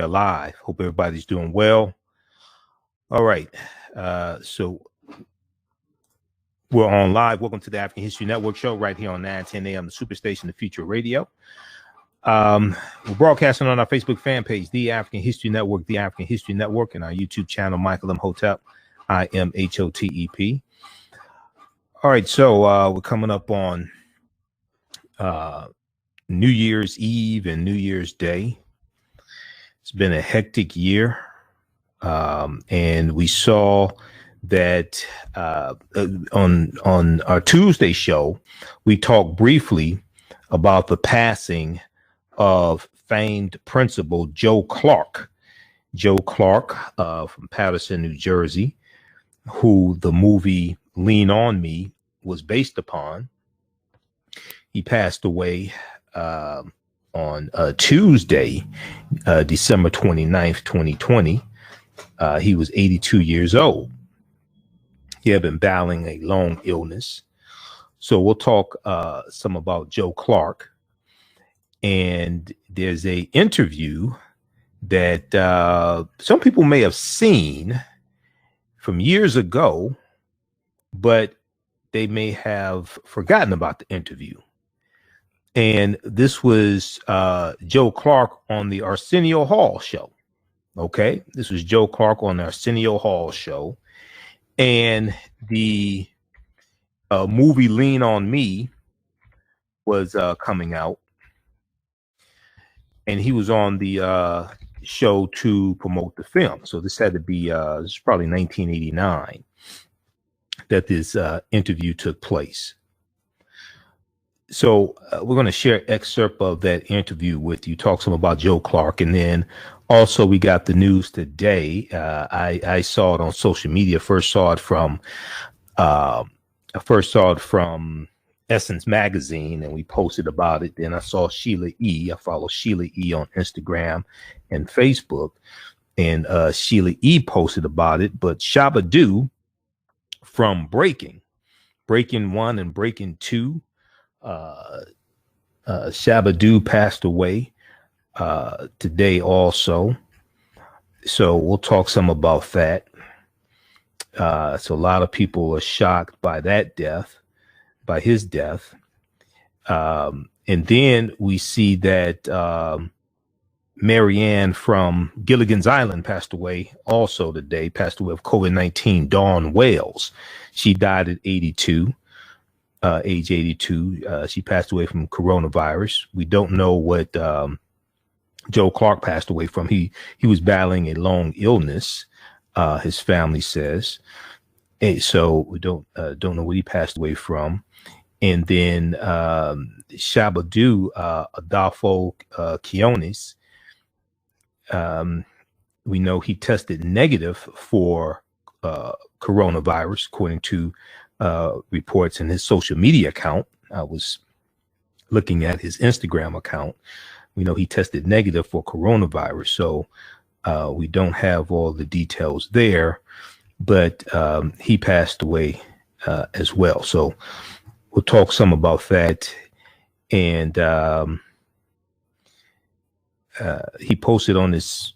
Alive. Hope everybody's doing well. All right. So we're on live. Welcome to the African History Network show right here on 910 AM, the Superstation, the Future Radio. We're broadcasting on our Facebook fan page, The African History Network, The African History Network, and our YouTube channel, Michael M. Hotep, IMHOTEP. All right. So we're coming up on New Year's Eve and New Year's Day. It's been a hectic year. And we saw that on our Tuesday show, we talked briefly about the passing of famed principal Joe Clark. Joe Clark from Paterson, New Jersey, who the movie Lean On Me was based upon. He passed away on Tuesday, December 29th, 2020. He was 82 years old. He had been battling a long illness. So we'll talk some about Joe Clark. And there's a interview that some people may have seen from years ago, but they may have forgotten about the interview. And this was Joe Clark on the Arsenio Hall show. Okay, this was Joe Clark on the Arsenio Hall show. And the movie Lean On Me was coming out. And he was on the show to promote the film. So this had to be, this is probably 1989 that this interview took place. So we're going to share an excerpt of that interview with you, talk some about Joe Clark. And then also we got the news today. I saw it on social media. First saw it from Essence Magazine, and we posted about it. Then I saw Sheila E. I follow Sheila E. on Instagram and Facebook, and Sheila E. posted about it. But Shabba-Doo from Breaking 1 and Breaking 2, Shabba-Doo passed away today also. So we'll talk some about that. So a lot of people are shocked by that death, by his death. And then we see that Marianne from Gilligan's Island passed away also today, passed away of COVID-19, Dawn Wales. She died at 82. Age 82. She passed away from coronavirus. We don't know what Joe Clark passed away from. He was battling a long illness, his family says. And so we don't know what he passed away from. And then Shabba-Doo, Adolfo Quiones, we know he tested negative for coronavirus, according to reports in his social media account. I was looking at his Instagram account. We know he tested negative for coronavirus. So we don't have all the details there, but he passed away as well. So we'll talk some about that. And he posted on his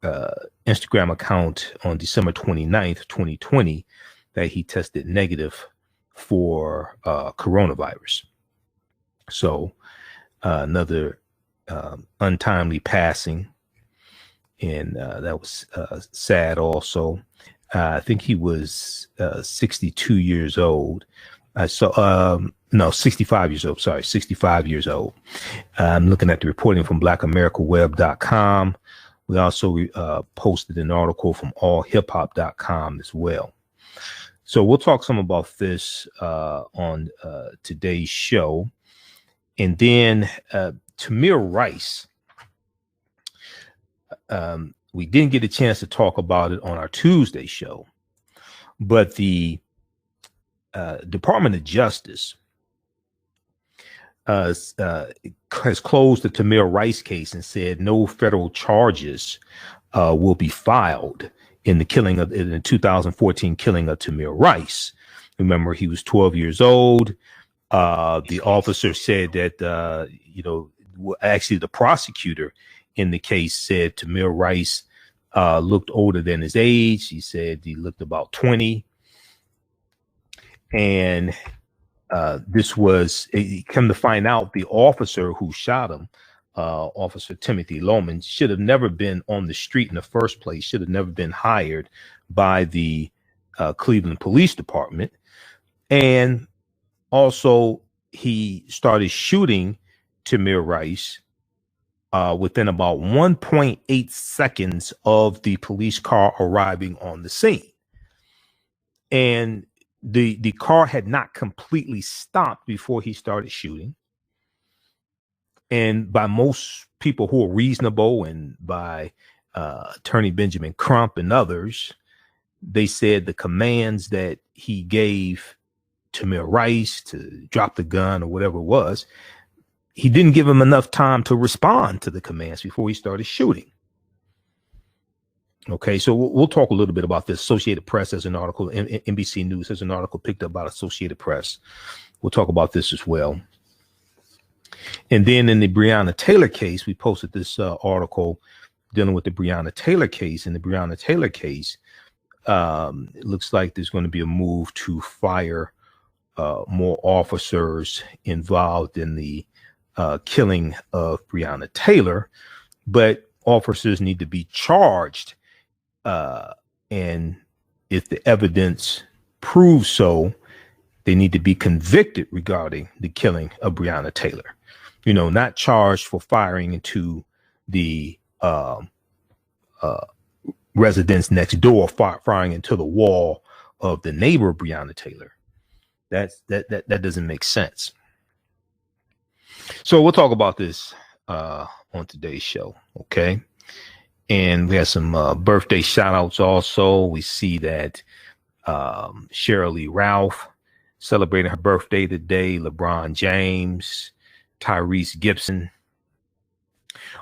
Instagram account on December 29th, 2020, that he tested negative for coronavirus. So another untimely passing, and that was sad also. I think he was 62 years old. I saw, 65 years old. Sorry, 65 years old. I'm looking at the reporting from blackamericaweb.com. We also posted an article from allhiphop.com as well. So we'll talk some about this on today's show. And then Tamir Rice. We didn't get a chance to talk about it on our Tuesday show, but the Department of Justice has closed the Tamir Rice case and said no federal charges will be filed in the 2014 killing of Tamir Rice. Remember, he was 12 years old. The officer said that, actually the prosecutor in the case said Tamir Rice looked older than his age. He said he looked about 20. And this was, come to find out, the officer who shot him, Officer Timothy Loman, should have never been on the street in the first place, should have never been hired by the Cleveland Police Department. And also, he started shooting Tamir Rice within about 1.8 seconds of the police car arriving on the scene. And the car had not completely stopped before he started shooting. And by most people who are reasonable, and by Attorney Benjamin Crump and others, they said the commands that he gave Tamir Rice to drop the gun or whatever it was, he didn't give him enough time to respond to the commands before he started shooting. Okay, so we'll talk a little bit about this. Associated Press has an article, NBC News has an article picked up about Associated Press. We'll talk about this as well. And then in the Breonna Taylor case, we posted this article dealing with the Breonna Taylor case. In the Breonna Taylor case, it looks like there's going to be a move to fire more officers involved in the killing of Breonna Taylor, but officers need to be charged. And if the evidence proves so, they need to be convicted regarding the killing of Breonna Taylor. You know, not charged for firing into the residence next door, firing into the wall of the neighbor of Breonna Taylor. That doesn't make sense. So we'll talk about this on today's show, okay? And we have some birthday shout outs also. We see that Shirley Ralph celebrating her birthday today, LeBron James, Tyrese Gibson.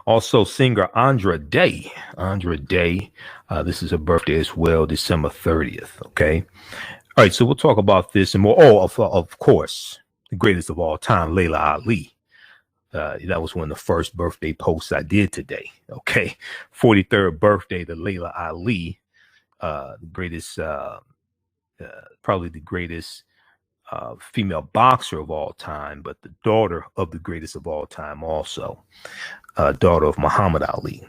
Also, singer Andra Day. This is her birthday as well, December 30th, okay? All right, so we'll talk about this and more. Oh, of course, the greatest of all time, Layla Ali. That was one of the first birthday posts I did today. Okay. 43rd birthday to Layla Ali, the greatest, probably the greatest female boxer of all time, but the daughter of the greatest of all time also, daughter of Muhammad Ali.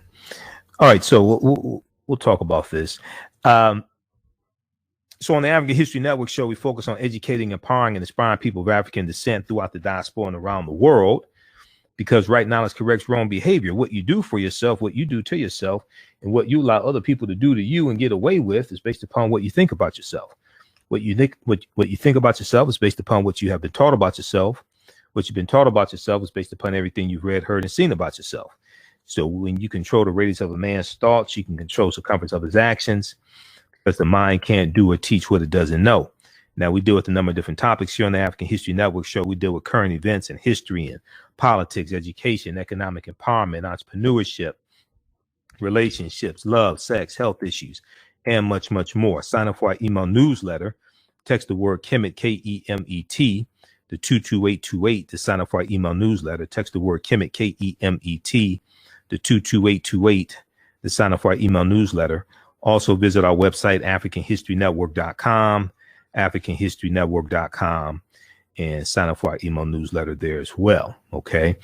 All right. So we'll talk about this. So on the African History Network show, we focus on educating, empowering, and inspiring people of African descent throughout the diaspora and around the world. Because right knowledge corrects wrong behavior. What you do for yourself, what you do to yourself, and what you allow other people to do to you and get away with is based upon what you think about yourself. What you think about yourself is based upon what you have been taught about yourself. What you've been taught about yourself is based upon everything you've read, heard, and seen about yourself. So when you control the radius of a man's thoughts, you can control the circumference of his actions, because the mind can't do or teach what it doesn't know. Now, we deal with a number of different topics here on the African History Network show. We deal with current events and history and politics, education, economic empowerment, entrepreneurship, relationships, love, sex, health issues, and much, much more. Sign up for our email newsletter. Text the word Kemet, K-E-M-E-T, to 22828 to sign up for our email newsletter. Text the word Kemet, K-E-M-E-T, to 22828 to sign up for our email newsletter. Also visit our website, AfricanHistoryNetwork.com, AfricanHistoryNetwork.com, and sign up for our email newsletter there as well. Okay.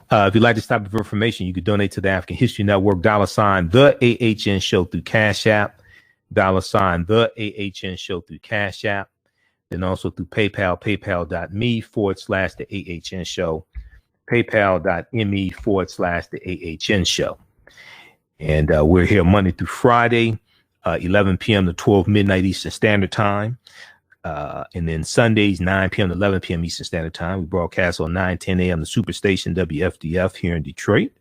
If you'd like this type of information, you could donate to the African History Network, $ the AHN Show through Cash App, $ the AHN Show through Cash App, then also through PayPal, paypal.me/the AHN Show, paypal.me/the AHN Show. And we're here Monday through Friday, 11 p.m. to 12 midnight Eastern Standard Time. And then Sundays, 9 p.m. to 11 p.m. Eastern Standard Time. We broadcast on 9:10 a.m. the Superstation WFDF here in Detroit.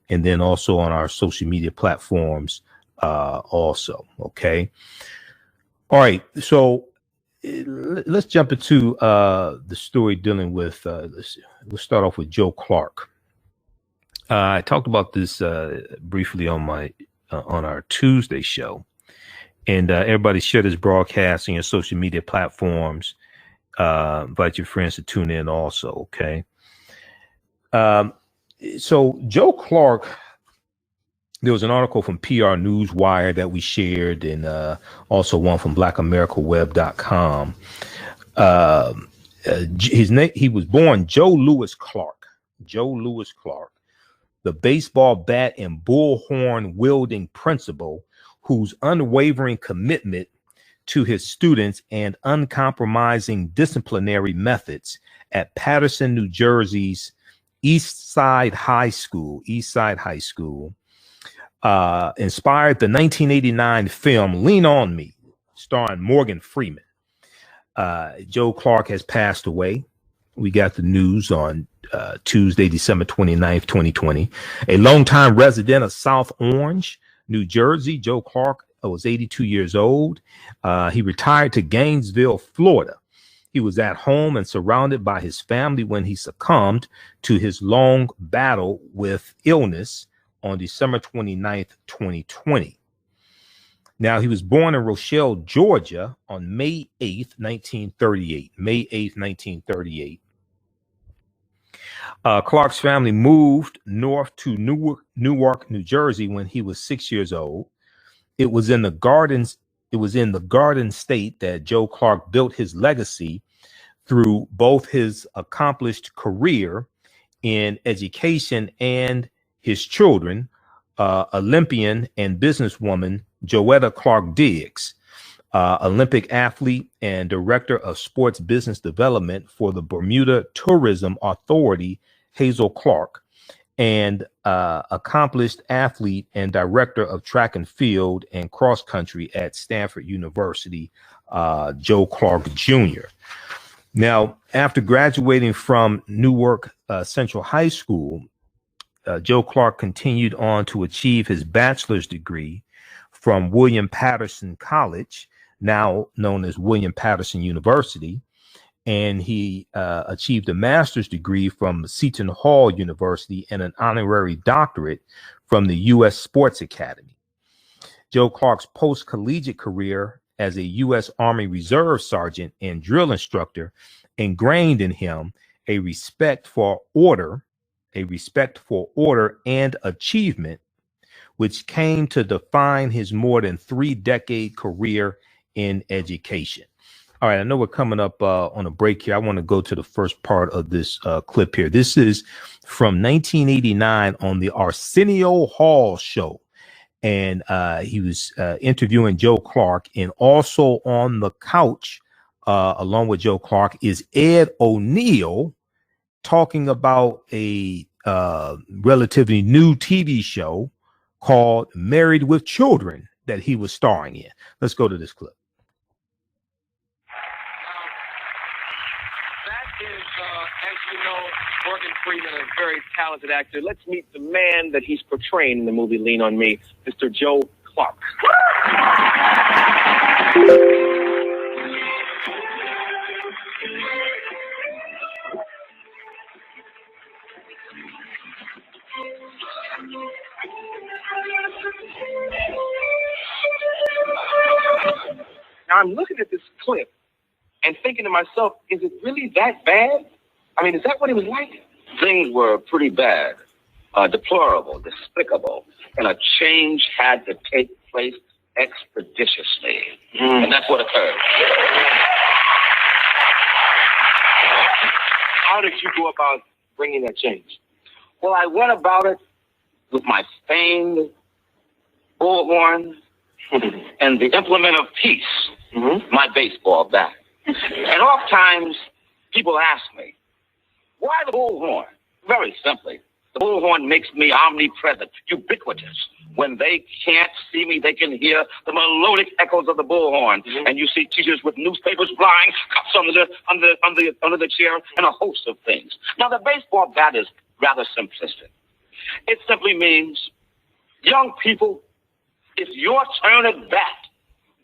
And then also on our social media platforms also. Okay. All right. So let's jump into the story dealing with, we'll start off with Joe Clark. I talked about this briefly on our Tuesday show, and everybody share this broadcast on your social media platforms. Invite your friends to tune in also. Okay. So Joe Clark There was an article from PR Newswire that we shared, and also one from blackamericaweb.com. His name, he was born Joe Louis Clark. Joe Louis Clark, the baseball bat and bullhorn wielding principal whose unwavering commitment to his students and uncompromising disciplinary methods at Paterson, New Jersey's East Side High School, inspired the 1989 film Lean on Me, starring Morgan Freeman. Joe Clark has passed away. We got the news on Tuesday, December 29th, 2020. A longtime resident of South Orange, New Jersey, Joe Clark was 82 years old. He retired to Gainesville, Florida. He was at home and surrounded by his family when he succumbed to his long battle with illness on December 29th, 2020. Now, he was born in Rochelle, Georgia on May 8th, 1938. May 8th, 1938. Clark's family moved north to Newark, New Jersey when he was 6 years old. It was in the Garden State that Joe Clark built his legacy through both his accomplished career in education and his children, Olympian and businesswoman Joetta Clark Diggs, Olympic athlete and director of sports business development for the Bermuda Tourism Authority, Hazel Clark, and accomplished athlete and director of track and field and cross country at Stanford University, Joe Clark Jr. Now, after graduating from Newark Central High School, Joe Clark continued on to achieve his bachelor's degree from William Patterson College, now known as William Patterson University, and he achieved a master's degree from Seton Hall University and an honorary doctorate from the U.S. Sports Academy. Joe Clark's post-collegiate career as a U.S. Army Reserve sergeant and drill instructor ingrained in him a respect for order and achievement, which came to define his more than 3-decade career in education. All right, I know we're coming up on a break here. I want to go to the first part of this clip here. This is from 1989 on the Arsenio Hall show. And he was interviewing Joe Clark, and also on the couch, along with Joe Clark, is Ed O'Neill talking about a relatively new TV show called Married with Children that he was starring in. Let's go to this clip. That is, as you know, Morgan Freeman, a very talented actor. Let's meet the man that he's portraying in the movie Lean on Me, Mr. Joe Clark. Now, I'm looking at this clip and thinking to myself, is it really that bad? I mean, is that what it was like? Things were pretty bad, deplorable, despicable, and a change had to take place expeditiously. And that's what occurred. How did you go about bringing that change? Well, I went about it with my famed bullhorn and the implement of peace, my baseball bat. And oftentimes, people ask me, why the bullhorn? Very simply, the bullhorn makes me omnipresent, ubiquitous. When they can't see me, they can hear the melodic echoes of the bullhorn. And you see teachers with newspapers flying, cups under the chair, and a host of things. Now, the baseball bat is rather simplistic. It simply means, young people, it's your turn at bat.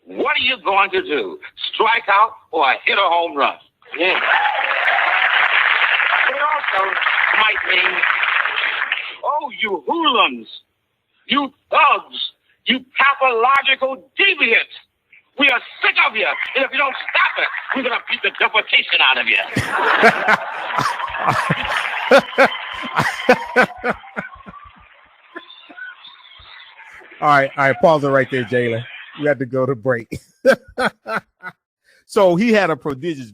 What are you going to do? Strike out or hit a home run? Yeah. It also might mean, oh, you hoodlums, you thugs, you pathological deviants. We are sick of you. And if you don't stop it, we're going to beat the deportation out of you. right. Pause it right there, Jalen. We had to go to break. So he had a prodigious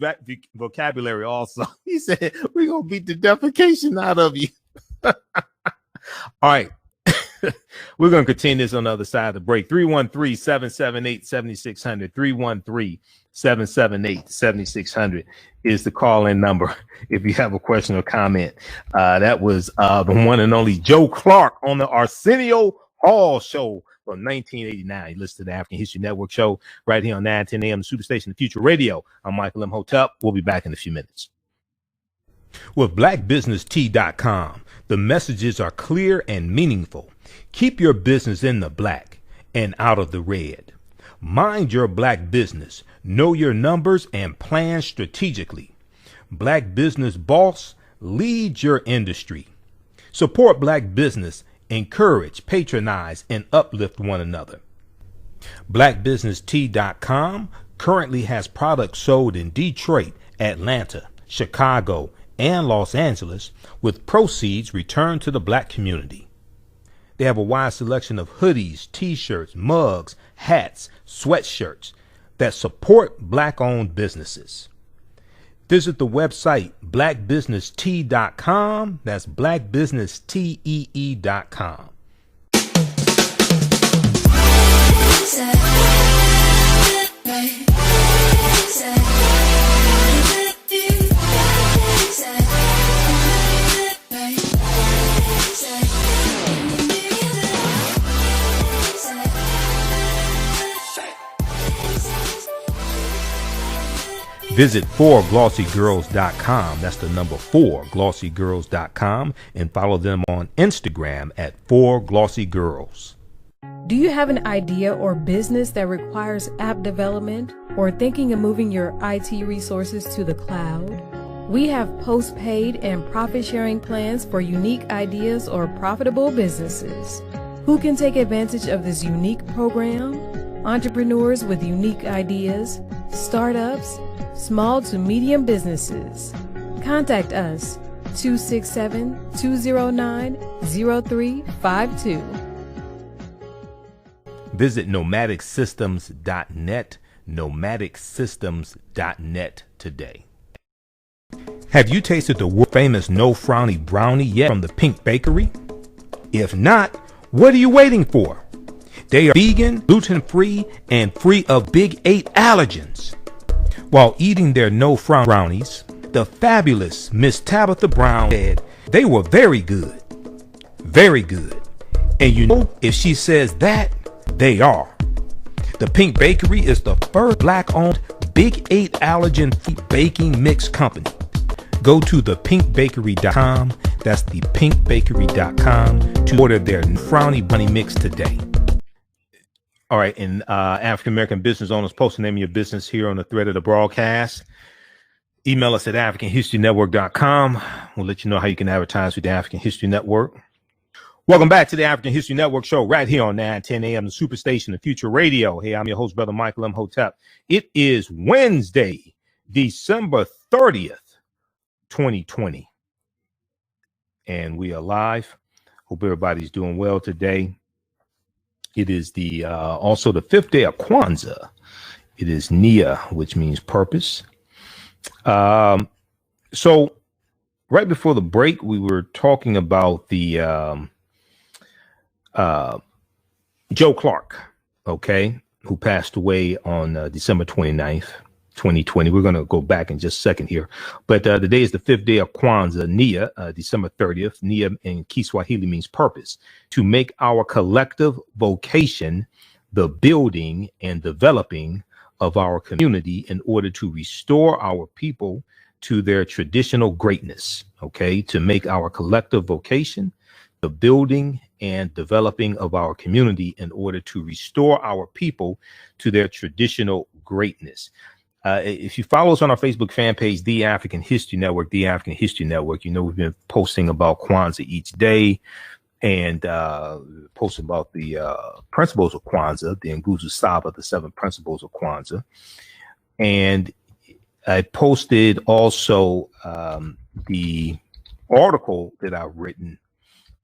vocabulary also. He said, we're going to beat the defecation out of you. All right. We're going to continue this on the other side of the break. 313-778-7600. 313-778-7600 is the call-in number if you have a question or comment. That was the one and only Joe Clark on the Arsenio Hall Show from 1989. You listen to the African History Network show right here on 910 AM, Superstation, the Future Radio. I'm Michael M. Hotep. We'll be back in a few minutes. With blackbusinesstee.com, the messages are clear and meaningful. Keep your business in the black and out of the red. Mind your black business. Know your numbers and plan strategically. Black Business Boss, lead your industry. Support black business. Encourage, patronize, and uplift one another. blackbusinesstee.com currently has products sold in Detroit, Atlanta, Chicago, and Los Angeles, with proceeds returned to the black community. They have a wide selection of hoodies, t-shirts, mugs, hats, sweatshirts that support black-owned businesses. Visit the website blackbusinesstee.com. That's blackbusinesstee.com. Visit 4glossygirls.com. That's the number 4glossygirls.com, and follow them on Instagram at 4glossygirls. Do you have an idea or business that requires app development or thinking of moving your IT resources to the cloud? We have postpaid and profit sharing plans for unique ideas or profitable businesses. Who can take advantage of this unique program? Entrepreneurs with unique ideas, startups, small to medium businesses. Contact us 267-209-0352. Visit nomadicsystems.net, nomadicsystems.net today. Have you tasted the world famous No Frowny Brownie yet from the Pink Bakery? If not, what are you waiting for? They are vegan, gluten-free, and free of Big 8 allergens. While eating their No Frowny brownies, the fabulous Miss Tabitha Brown said they were very good. Very good. And you know, if she says that, they are. The Pink Bakery is the first black-owned Big 8 allergen-free baking mix company. Go to thepinkbakery.com. That's thepinkbakery.com to order their Frowny Bunny Mix today. All right, and African-American business owners, post the name of your business here on the thread of the broadcast. Email us at AfricanHistoryNetwork.com. We'll let you know how you can advertise with the African History Network. Welcome back to the African History Network show right here on 910 AM, the Superstation, the Future Radio. Hey, I'm your host, Brother Michael M. Hotep. It is Wednesday, December 30th, 2020. And we are live. Hope everybody's doing well today. It is the also the fifth day of Kwanzaa. It is Nia, which means purpose. So right before the break, we were talking about the Joe Clark, okay, who passed away on December 29th, 2020. We're going to go back in just a second here. But today is the fifth day of Kwanzaa, Nia, December 30th. Nia in Kiswahili means purpose. To make our collective vocation the building and developing of our community in order to restore our people to their traditional greatness. Okay, to make our collective vocation the building and developing of our community in order to restore our people to their traditional greatness. If you follow us on our Facebook fan page, The African History Network, The African History Network, you know we've been posting about Kwanzaa each day and posting about the principles of Kwanzaa, the Nguzo Saba, the 7 principles of Kwanzaa. And I posted also the article that I've written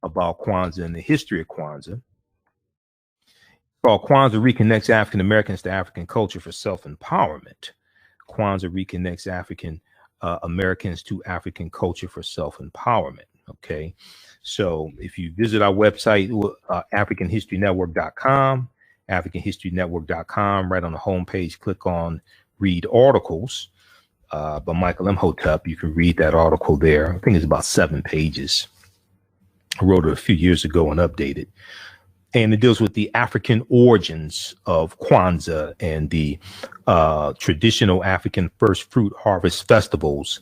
about Kwanzaa and the history of Kwanzaa. called Kwanzaa Reconnects African Americans to African Culture for Self-Empowerment. Kwanzaa reconnects African Americans to African culture for self-empowerment. Okay, so if you visit our website, AfricanHistoryNetwork.com, AfricanHistoryNetwork.com, right on the homepage, click on Read Articles by Michael Imhotep. You can read that article there. I think it's about 7 pages. I wrote it a few years ago and updated. And it deals with the African origins of Kwanzaa and the traditional African first fruit harvest festivals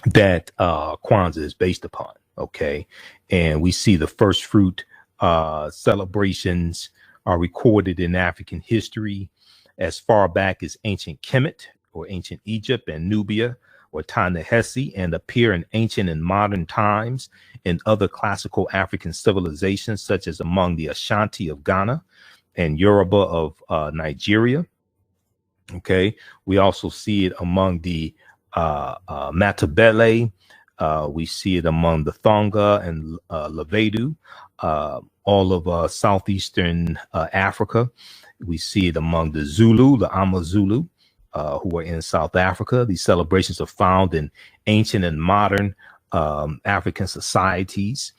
that Kwanzaa is based upon. Okay. And we see the first fruit celebrations are recorded in African history as far back as ancient Kemet or ancient Egypt and Nubia or Ta-Nehisi, and appear in ancient and modern times in other classical African civilizations, such as among the Ashanti of Ghana and Yoruba of Nigeria. Okay, we also see it among the Matabele. We see it among the Thonga and Levedu, all of southeastern Africa. We see it among the Zulu, the Amazulu, who are in South Africa. These celebrations are found in ancient and modern African societies.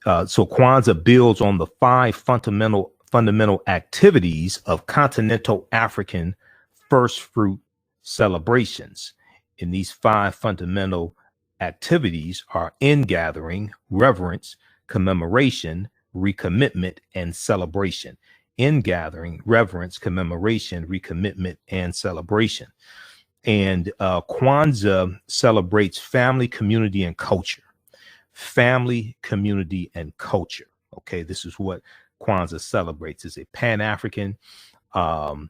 So Kwanzaa builds on the 5 fundamental activities of continental African first fruit celebrations. And these 5 fundamental activities are ingathering, reverence, commemoration, recommitment, and celebration. Ingathering, reverence, commemoration, recommitment, and celebration. And Kwanzaa celebrates family, community, and culture. Family, community, and culture. Okay, this is what Kwanzaa celebrates. It's a Pan-African and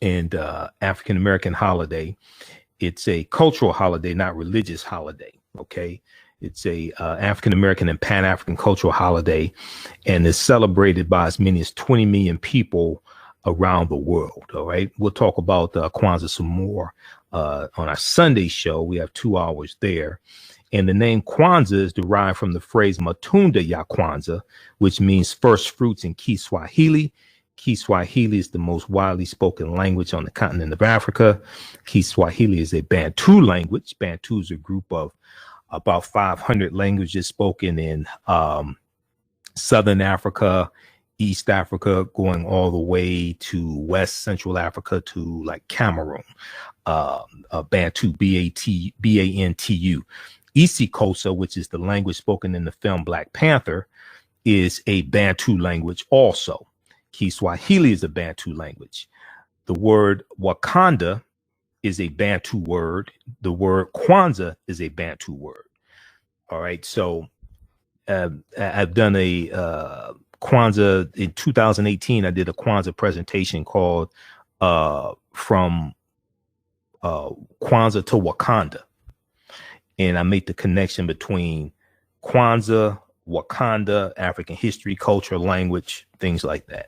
African-American holiday. It's a cultural holiday, not religious holiday. Okay. It's a African-American and Pan-African cultural holiday, and is celebrated by as many as 20 million people around the world. All right. We'll talk about Kwanzaa some more on our Sunday show. We have 2 hours there. And the name Kwanzaa is derived from the phrase Matunda ya Kwanzaa, which means first fruits in Kiswahili. Kiswahili is the most widely spoken language on the continent of Africa. Kiswahili is a Bantu language. Bantu is a group of about 500 languages spoken in Southern Africa, East Africa, going all the way to West Central Africa to like Cameroon. Bantu, B-A-N-T-U. isiXhosa, which is the language spoken in the film Black Panther, is a Bantu language also. Kiswahili is a Bantu language. The word Wakanda is a Bantu word. The word Kwanzaa is a Bantu word. All right. So I've done a Kwanzaa in 2018. I did a Kwanzaa presentation called From Kwanzaa to Wakanda. And I made the connection between Kwanzaa, Wakanda, African history, culture, language, things like that.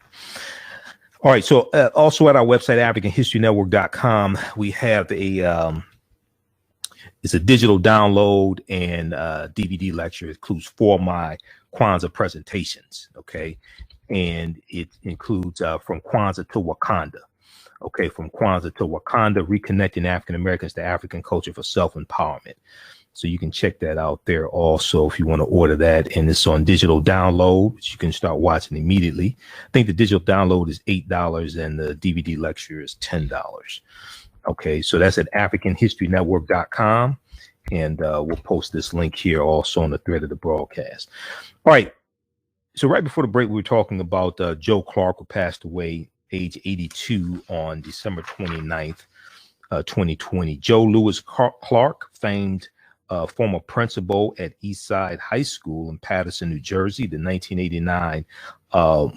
All right. So also at our website, AfricanHistoryNetwork.com, we have it's a digital download and DVD lecture. It includes 4 of my Kwanzaa presentations. Okay. And it includes From Kwanzaa to Wakanda. Okay. From Kwanzaa to Wakanda, reconnecting African Americans to African culture for self-empowerment. So you can check that out there also if you want to order that. And it's on digital download, which you can start watching immediately. I think the digital download is $8 and the DVD lecture is $10. Okay, so that's at AfricanHistoryNetwork.com. And we'll post this link here also on the thread of the broadcast. All right. So right before the break, we were talking about Joe Clark, who passed away age 82 on December 29th, 2020. Joe Louis Clark, famed former principal at Eastside High School in Paterson, New Jersey. The 1989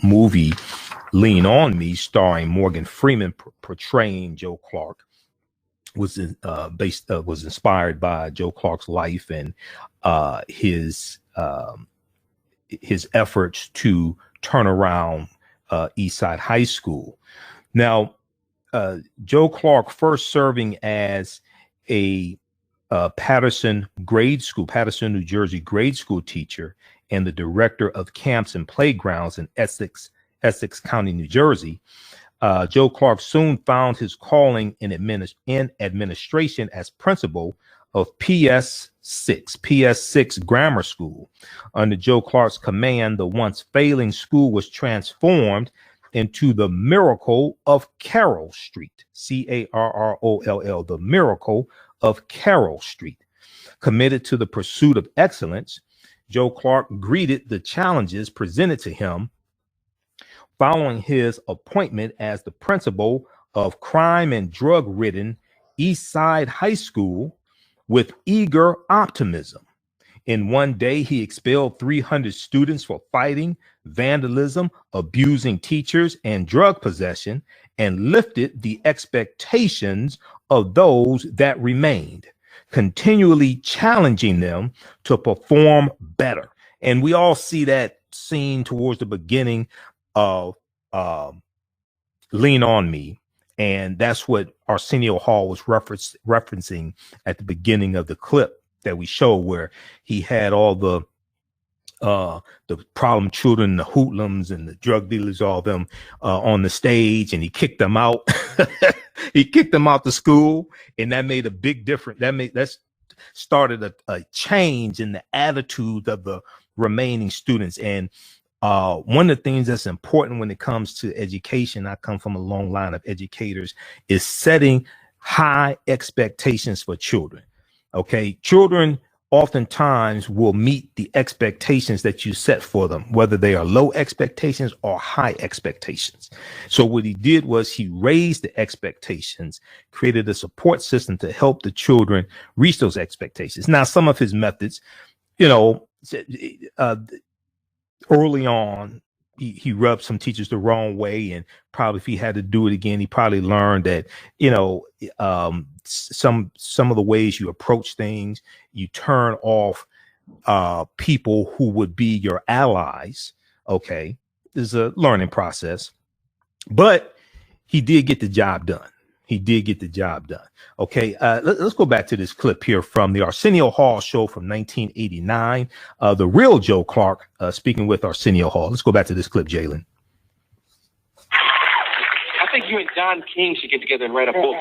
movie Lean On Me, starring Morgan Freeman portraying Joe Clark, was inspired by Joe Clark's life and his efforts to turn around Eastside High School. Now, Joe Clark, first serving as a Paterson, New Jersey grade school teacher and the director of camps and playgrounds in Essex, Essex County, New Jersey. Joe Clark soon found his calling in administration as principal of PS6 Grammar School. Under Joe Clark's command, the once failing school was transformed into the Miracle of Carroll Street, Carroll, the Miracle of Carroll Street. Committed to the pursuit of excellence, Joe Clark greeted the challenges presented to him following his appointment as the principal of crime and drug-ridden East Side High School with eager optimism. In one day, he expelled 300 students for fighting, vandalism, abusing teachers, and drug possession, and lifted the expectations of those that remained, continually challenging them to perform better. And we all see that scene towards the beginning of Lean On Me. And that's what Arsenio Hall was referencing at the beginning of the clip that we showed, where he had all the problem children, the hoodlums and the drug dealers, all of them on the stage, and he kicked them out. He kicked them out the school, and that made a big difference. That started a change in the attitude of the remaining students. And one of the things that's important when it comes to education, I come from a long line of educators, is setting high expectations for children. Okay, children oftentimes will meet the expectations that you set for them, whether they are low expectations or high expectations. So what he did was he raised the expectations, created a support system to help the children reach those expectations. Now, some of his methods, early on, he rubbed some teachers the wrong way, and probably if he had to do it again, he probably learned that, some of the ways you approach things, you turn off people who would be your allies. Okay, there's a learning process, but he did get the job done. Okay, let's go back to this clip here from the Arsenio Hall show from 1989. The real Joe Clark speaking with Arsenio Hall. Let's go back to this clip, Jalen. I think you and Don King should get together and write a book.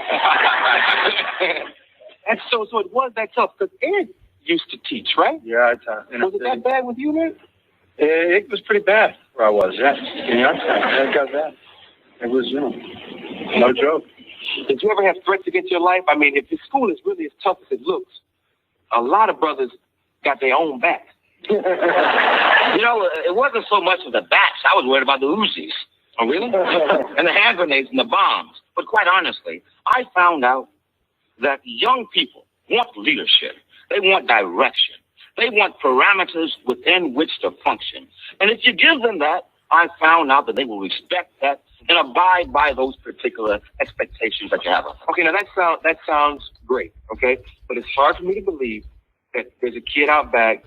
And so it was that tough, because Ed used to teach, right? Yeah, was it that bad with you, man? It was pretty bad where I was, yeah. It got bad. It was, no joke. Did you ever have threats against your life? I mean, if the school is really as tough as it looks, a lot of brothers got their own back. It wasn't so much of the bats. I was worried about the Uzis. Oh, really? And the hand grenades and the bombs. But quite honestly, I found out that young people want leadership. They want direction. They want parameters within which to function. And if you give them that, I found out that they will respect that and abide by those particular expectations that you have. Okay, now that sounds great, okay? But it's hard for me to believe that there's a kid out back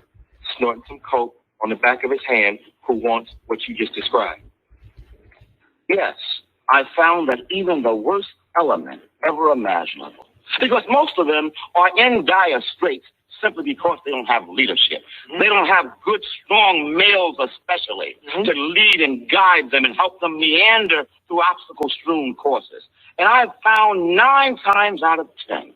snorting some coke on the back of his hand who wants what you just described. Yes, I found that even the worst element ever imaginable, because most of them are in dire straits simply because they don't have leadership. They don't have good, strong males especially to lead and guide them and help them meander through obstacle-strewn courses. And I've found 9 times out of 10,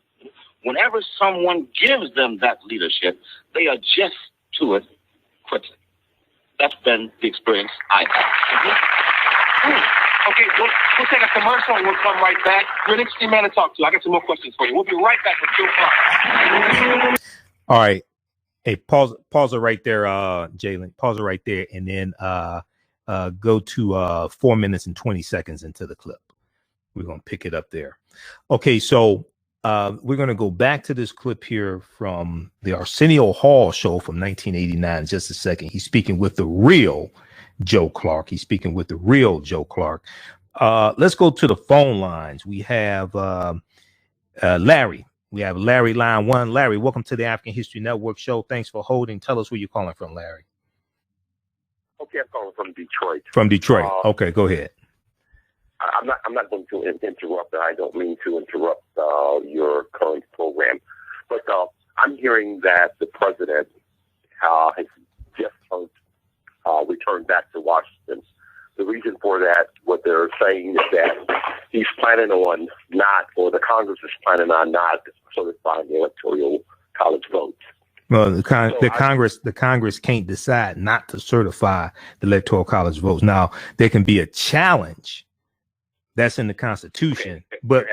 whenever someone gives them that leadership, they adjust to it quickly. That's been the experience I've had. Okay, we'll take a commercial and we'll come right back. You're an interesting man to talk to. I got some more questions for you. We'll be right back with Joe Clark. All right. Hey, pause it right there, Jalen. Pause it right there, and then go to 4 minutes and 20 seconds into the clip. We're going to pick it up there. Okay, so we're going to go back to this clip here from the Arsenio Hall show from 1989 in just a second. He's speaking with the real Joe Clark. Let's go to the phone lines. We have Larry. We have Larry, line 1. Larry, welcome to the African History Network show. Thanks for holding. Tell us where you're calling from, Larry. Okay, I'm calling from Detroit. From Detroit. Okay, go ahead. I'm not going to interrupt. I don't mean to interrupt your current program, but I'm hearing that the president has just returned back to Washington the reason for that, what they're saying is that he's planning on not, or the Congress is planning on not certifying the electoral college votes. Well, the Congress can't decide not to certify the electoral college votes. Now, there can be a challenge. That's in the Constitution, Okay. but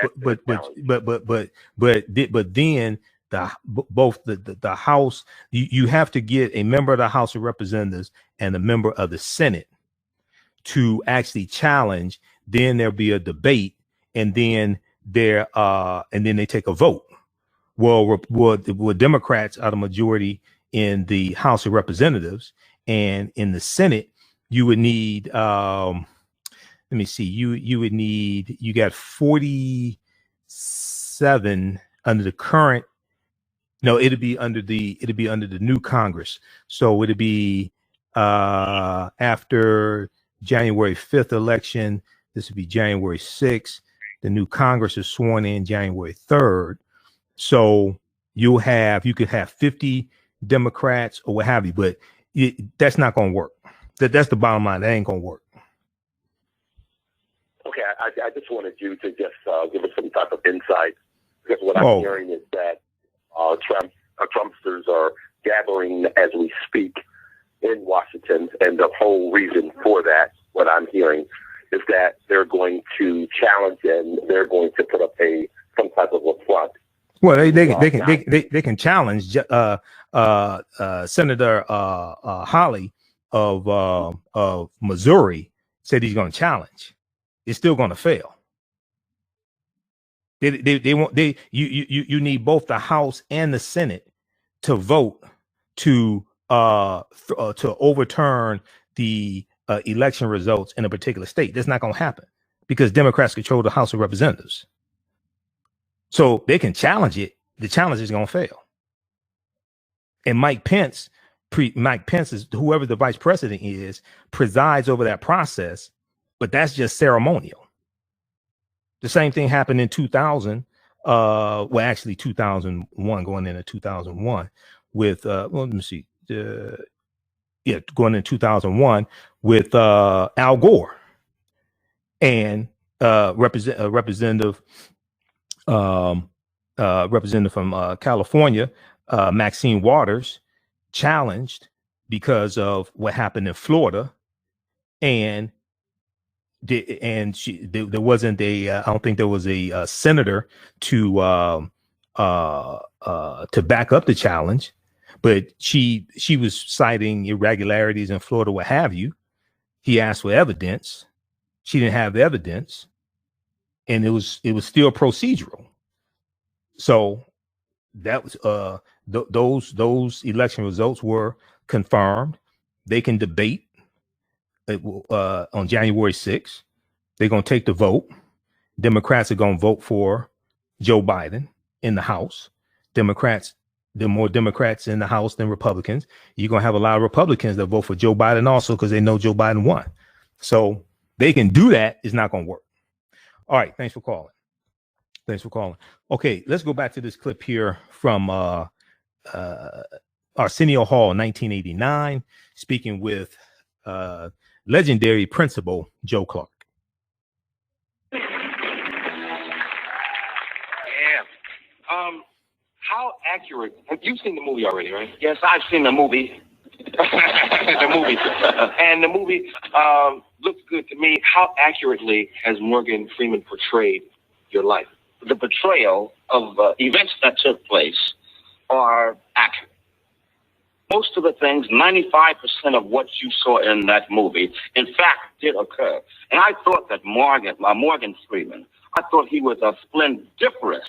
then the House, you have to get a member of the House of Representatives and a member of the Senate to actually challenge. Then there'll be a debate, and then they take a vote. Well, Democrats are the majority in the House of Representatives, and in the Senate, you would need. Let me see. You got 47 under the current. No, it'd be under the new Congress. So it'd be after January 5th election. This would be January 6th. The new Congress is sworn in January 3rd. So you could have 50 Democrats or what have you, but that's not going to work. That's the bottom line. That ain't going to work. Okay, I just wanted you to just give us some type of insight, because what I'm hearing is that Trumpsters are gathering as we speak in Washington, and the whole reason for that, what I'm hearing, is that they're going to challenge and they're going to put up some type of a front. Well, they can challenge Senator Hawley of Missouri said he's going to challenge. It's still going to fail. You need both the House and the Senate to vote to overturn the election results in a particular state. That's not going to happen because Democrats control the House of Representatives. So they can challenge it. The challenge is going to fail. And Mike Pence is whoever the vice president is, presides over that process, but that's just ceremonial. The same thing happened in 2000. Well, actually 2001, going into 2001 with, let me see. Going into 2001 with Al Gore and representative from California, Maxine Waters, challenged because of what happened in Florida, and there wasn't I don't think there was a senator to back up the challenge, but she was citing irregularities in Florida, what have you. He asked for evidence. She didn't have the evidence, and it was still procedural. So that was those election results were confirmed. They can debate on January 6th. They're going to take the vote. Democrats are going to vote for Joe Biden in the House. There are more Democrats in the House than Republicans. You're going to have a lot of Republicans that vote for Joe Biden also because they know Joe Biden won. So they can do that. It's not going to work. All right. Thanks for calling. Okay, let's go back to this clip here from Arsenio Hall, 1989, speaking with legendary Principal Joe Clark. Yeah. How accurate? Have you seen the movie already, right? Yes, I've seen the movie. And the movie looks good to me. How accurately has Morgan Freeman portrayed your life? The portrayal of events that took place are accurate. Most of the things, 95% of what you saw in that movie, in fact, did occur. And I thought that Morgan Freeman, I thought he was a splendiferous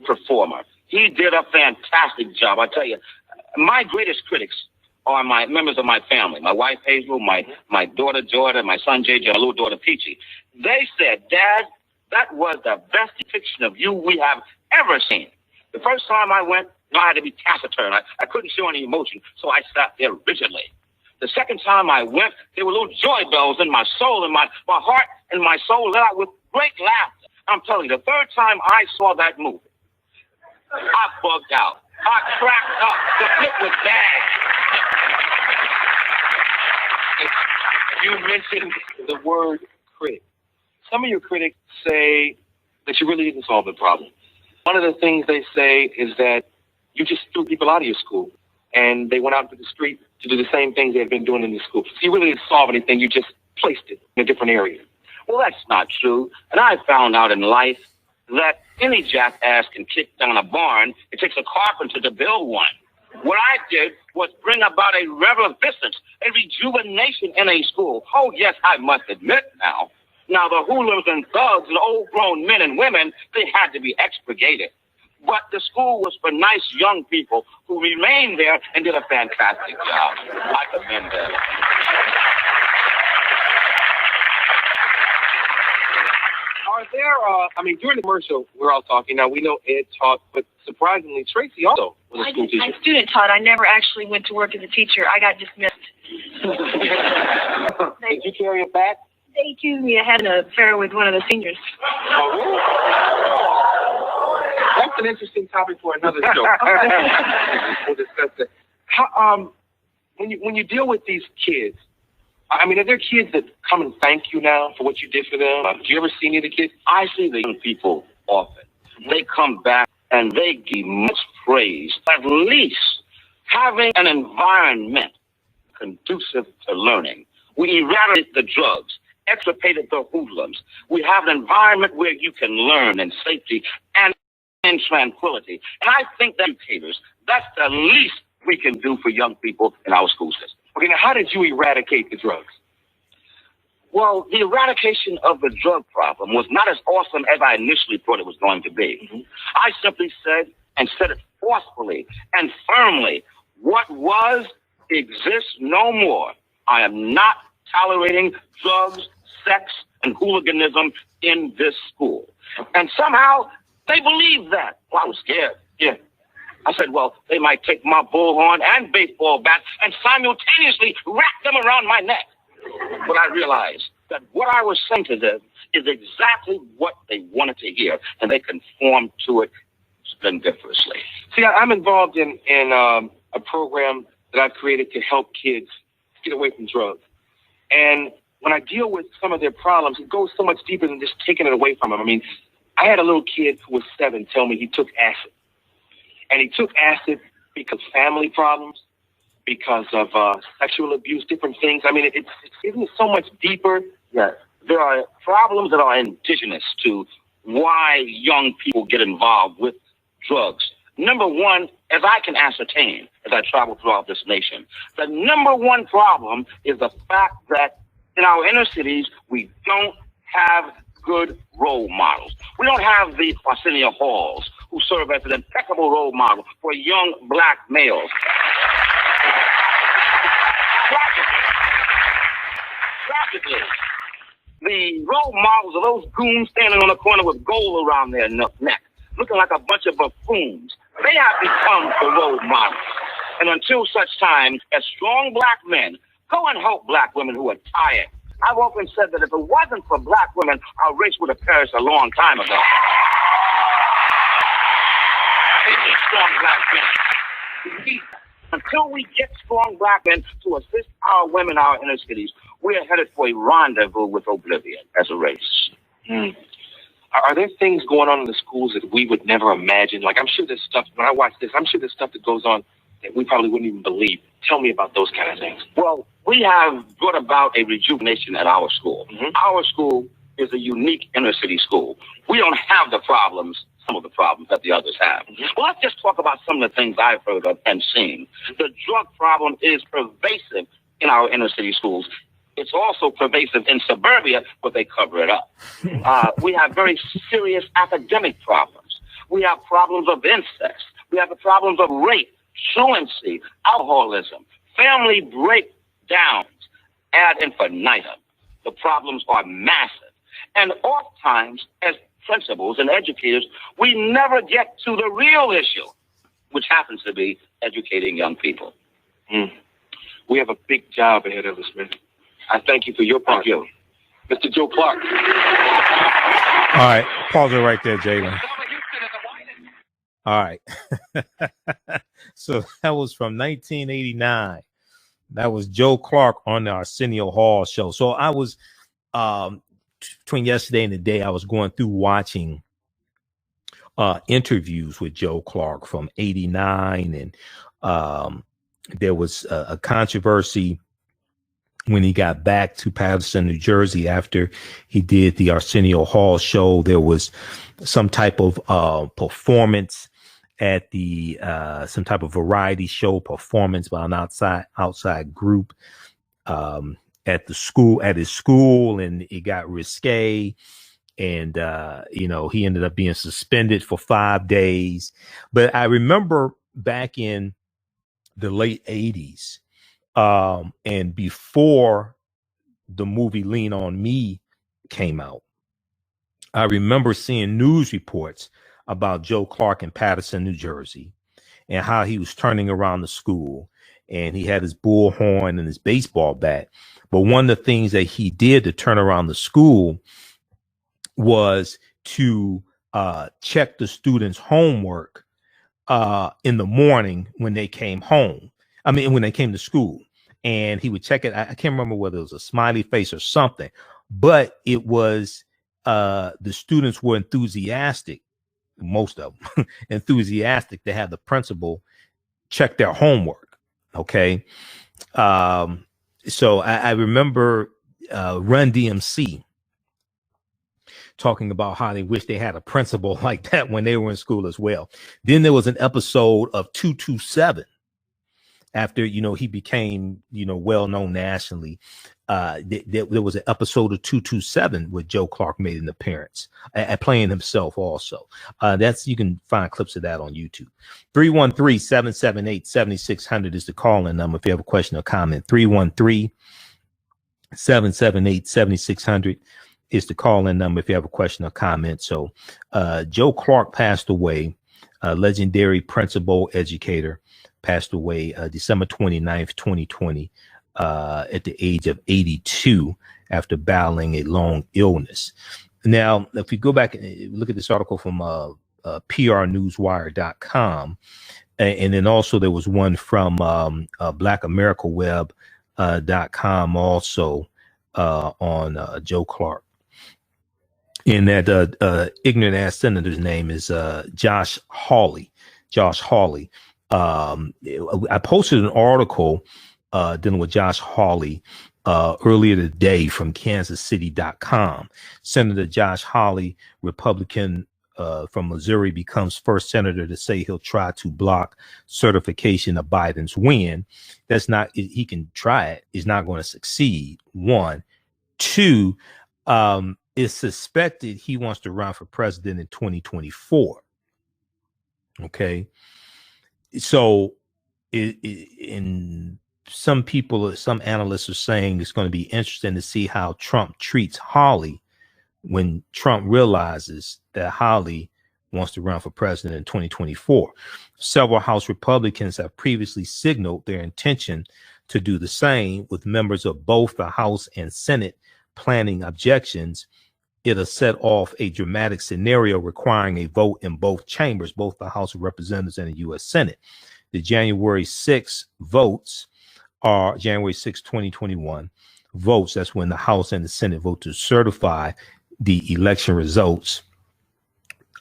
performer. He did a fantastic job. I tell you, my greatest critics are my members of my family, my wife Hazel, my daughter Jordan, my son JJ, my little daughter Peachy. They said, Dad, that was the best depiction of you we have ever seen. The first time I went, I had to be taciturn. I couldn't show any emotion, so I sat there rigidly. The second time I went, there were little joy bells in my soul, and my heart and my soul lit out with great laughter. I'm telling you, the third time I saw that movie, I bugged out. I cracked up. The flip was bad. You mentioned the word critic. Some of your critics say that you really didn't solve the problem. One of the things they say is that you just threw people out of your school and they went out to the street to do the same things they had been doing in the school. So you really didn't solve anything. You just placed it in a different area. Well, that's not true. And I found out in life that any jackass can kick down a barn. It takes a carpenter to build one. What I did was bring about a reviviscence, a rejuvenation in a school. Oh, yes, I must admit now. Now, the hoodlums and thugs and old-grown men and women, they had to be expurgated. But the school was for nice young people who remained there and did a fantastic job. I commend them. Are there, during the commercial, we're all talking. Now, we know Ed taught, but surprisingly, Tracy also was a school teacher. I student taught. I never actually went to work as a teacher. I got dismissed. Did you carry it back? They accused me of having an affair with one of the seniors. Oh, really? That's an interesting topic for another show. We'll discuss that. How, when you deal with these kids, are there kids that come and thank you now for what you did for them? Do you ever see any of the kids? I see the young people often. They come back and they give much praise. At least having an environment conducive to learning. We eradicated the drugs, extirpated the hoodlums. We have an environment where you can learn in safety and in tranquility. And I think that educators, that's the least we can do for young people in our school system. Okay, now how did you eradicate the drugs? Well, the eradication of the drug problem was not as awesome as I initially thought it was going to be. Mm-hmm. I simply said, and said it forcefully and firmly, what was exists no more. I am not tolerating drugs, sex, and hooliganism in this school. And somehow they believed that. Well, I was scared. Yeah. I said, well, they might take my bullhorn and baseball bat and simultaneously wrap them around my neck. But I realized that what I was saying to them is exactly what they wanted to hear, and they conformed to it splendiferously. See, I'm involved in a program that I've created to help kids get away from drugs. And when I deal with some of their problems, it goes so much deeper than just taking it away from them. I had a little kid who was 7 tell me he took acid. And he took acid because of family problems, because of sexual abuse, different things. It's so much deeper. Yeah. There are problems that are indigenous to why young people get involved with drugs. Number one, as I can ascertain as I travel throughout this nation, the number one problem is the fact that in our inner cities, we don't have good role models. We don't have the Arsenio Halls who serve as an impeccable role model for young black males. Tragically, the role models are those goons standing on the corner with gold around their neck, looking like a bunch of buffoons. They have become the role models. And until such time as strong black men go and help black women who are tired. I've often said that if it wasn't for black women, our race would have perished a long time ago. Strong black men. Until we get strong black men to assist our women in our inner cities, we are headed for a rendezvous with oblivion as a race. Are there things going on in the schools that we would never imagine? Like, I'm sure there's stuff, when I watch this, I'm sure there's stuff that goes on that we probably wouldn't even believe. Tell me about those kind of things. Well, we have brought about a rejuvenation at our school. Mm-hmm. Our school is a unique inner city school. We don't have the problems, some of the problems that the others have. Mm-hmm. Well, let's just talk about some of the things I've heard of and seen. The drug problem is pervasive in our inner city schools. It's also pervasive in suburbia, but they cover it up. We have very serious academic problems. We have problems of incest. We have the problems of rape, truancy, alcoholism, family breakdowns, ad infinitum. The problems are massive. And oftentimes, as principals and educators, we never get to the real issue, which happens to be educating young people. We have a big job ahead of us, man. I thank you for your part. Thank you. Mr. Joe Clark. All right. Pause it right there, Jalen. All right. So that was from 1989. That was Joe Clark on the Arsenio Hall show. So I was between yesterday and today, I was going through watching interviews with Joe Clark from '89, and there was a controversy when he got back to Patterson, New Jersey, after he did the Arsenio Hall show. There was some type of performance at the some type of variety show performance by an outside group at his school, and it got risque. And, he ended up being suspended for 5 days. But I remember back in the late 80s, and before the movie Lean on Me came out, I remember seeing news reports about Joe Clark in Patterson, New Jersey, and how he was turning around the school, and he had his bullhorn and his baseball bat. But one of the things that he did to turn around the school was to check the students' homework in the morning when they came home. I mean, when they came to school, and he would check it. I can't remember whether it was a smiley face or something, but it was the students were enthusiastic, most of them enthusiastic to have the principal check their homework. Okay. So I remember Run DMC talking about how they wish they had a principal like that when they were in school as well. Then there was an episode of 227 after, he became, well known nationally. There was an episode of 227 where Joe Clark made an appearance at playing himself also. You can find clips of that on YouTube. 313-778-7600 is the call-in number if you have a question or comment. 313-778-7600 is the call-in number if you have a question or comment. So Joe Clark passed away, legendary principal educator, passed away December 29th, 2020, at the age of 82 after battling a long illness. Now, if you go back and look at this article from prnewswire.com, and then also there was one from blackamericaweb.com also on Joe Clark. And that ignorant ass senator's name is Josh Hawley. I posted an article dealing with Josh Hawley earlier today from kansascity.com. Senator Josh Hawley, Republican from Missouri, becomes first senator to say he'll try to block certification of Biden's win. He can try it. He's not going to succeed. 1. 2, it's suspected he wants to run for president in 2024. Okay. So in some analysts are saying it's going to be interesting to see how Trump treats Hawley when Trump realizes that Hawley wants to run for president in 2024. Several House Republicans have previously signaled their intention to do the same, with members of both the House and Senate planning objections. It'll set off a dramatic scenario requiring a vote in both chambers, both the House of Representatives and the U.S. Senate. The January 6 votes are January 6, 2021 votes. That's when the House and the Senate vote to certify the election results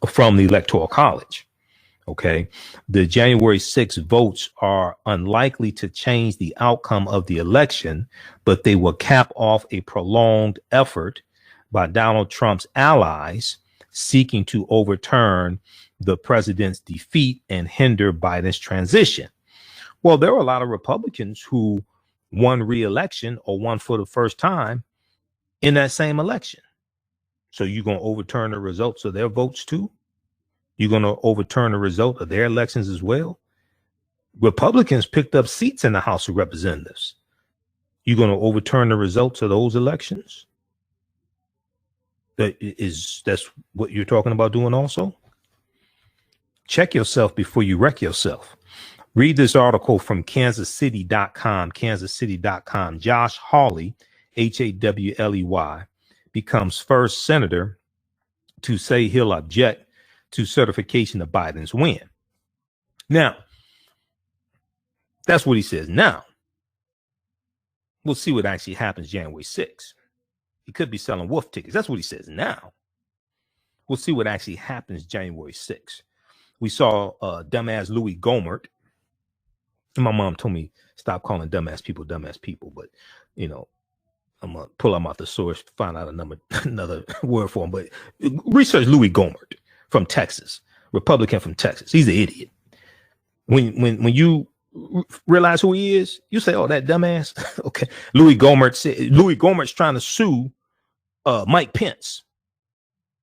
from the Electoral College. Okay. The January 6 votes are unlikely to change the outcome of the election, but they will cap off a prolonged effort by Donald Trump's allies seeking to overturn the president's defeat and hinder Biden's transition. Well, there are a lot of Republicans who won re-election or won for the first time in that same election. So you're going to overturn the results of their votes too? You're going to overturn the result of their elections as well? Republicans picked up seats in the House of Representatives. You're going to overturn the results of those elections? That's what you're talking about doing also? Check yourself before you wreck yourself. Read this article from kansascity.com. Josh Hawley, Hawley, becomes first senator to say he'll object to certification of Biden's win. Now, that's what he says. Now, We'll see what actually happens January 6th. He could be selling wolf tickets. That's what he says now. We'll see what actually happens January 6th. We saw dumbass Louis Gohmert. My mom told me stop calling dumbass people, but you know, I'm gonna pull them out the source, find out another word for him. But research Louis Gohmert from Texas, Republican from Texas. He's an idiot. When you realize who he is, you say, "Oh, that dumbass." Okay, Louis Gohmert's trying to sue Mike Pence,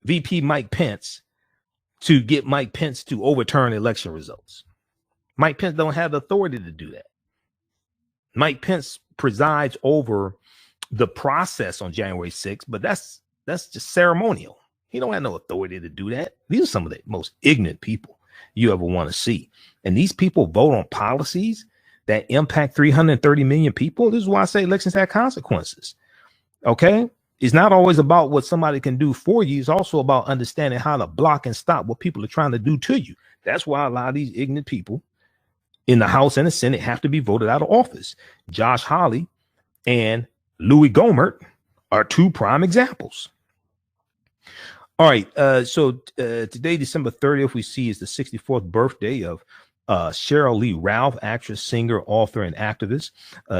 VP Mike Pence, to get Mike Pence to overturn election results. Mike Pence don't have the authority to do that. Mike Pence presides over the process on January 6th, but that's just ceremonial. He don't have no authority to do that. These are some of the most ignorant people you ever want to see. And these people vote on policies that impact 330 million people. This is why I say elections have consequences. Okay? It's not always about what somebody can do for you. It's also about understanding how to block and stop what people are trying to do to you. That's why a lot of these ignorant people in the House and the Senate have to be voted out of office. Josh Hawley and Louis Gohmert are two prime examples. All right. So today, December 30th, we see is the 64th birthday of Cheryl Lee Ralph, actress, singer, author, and activist.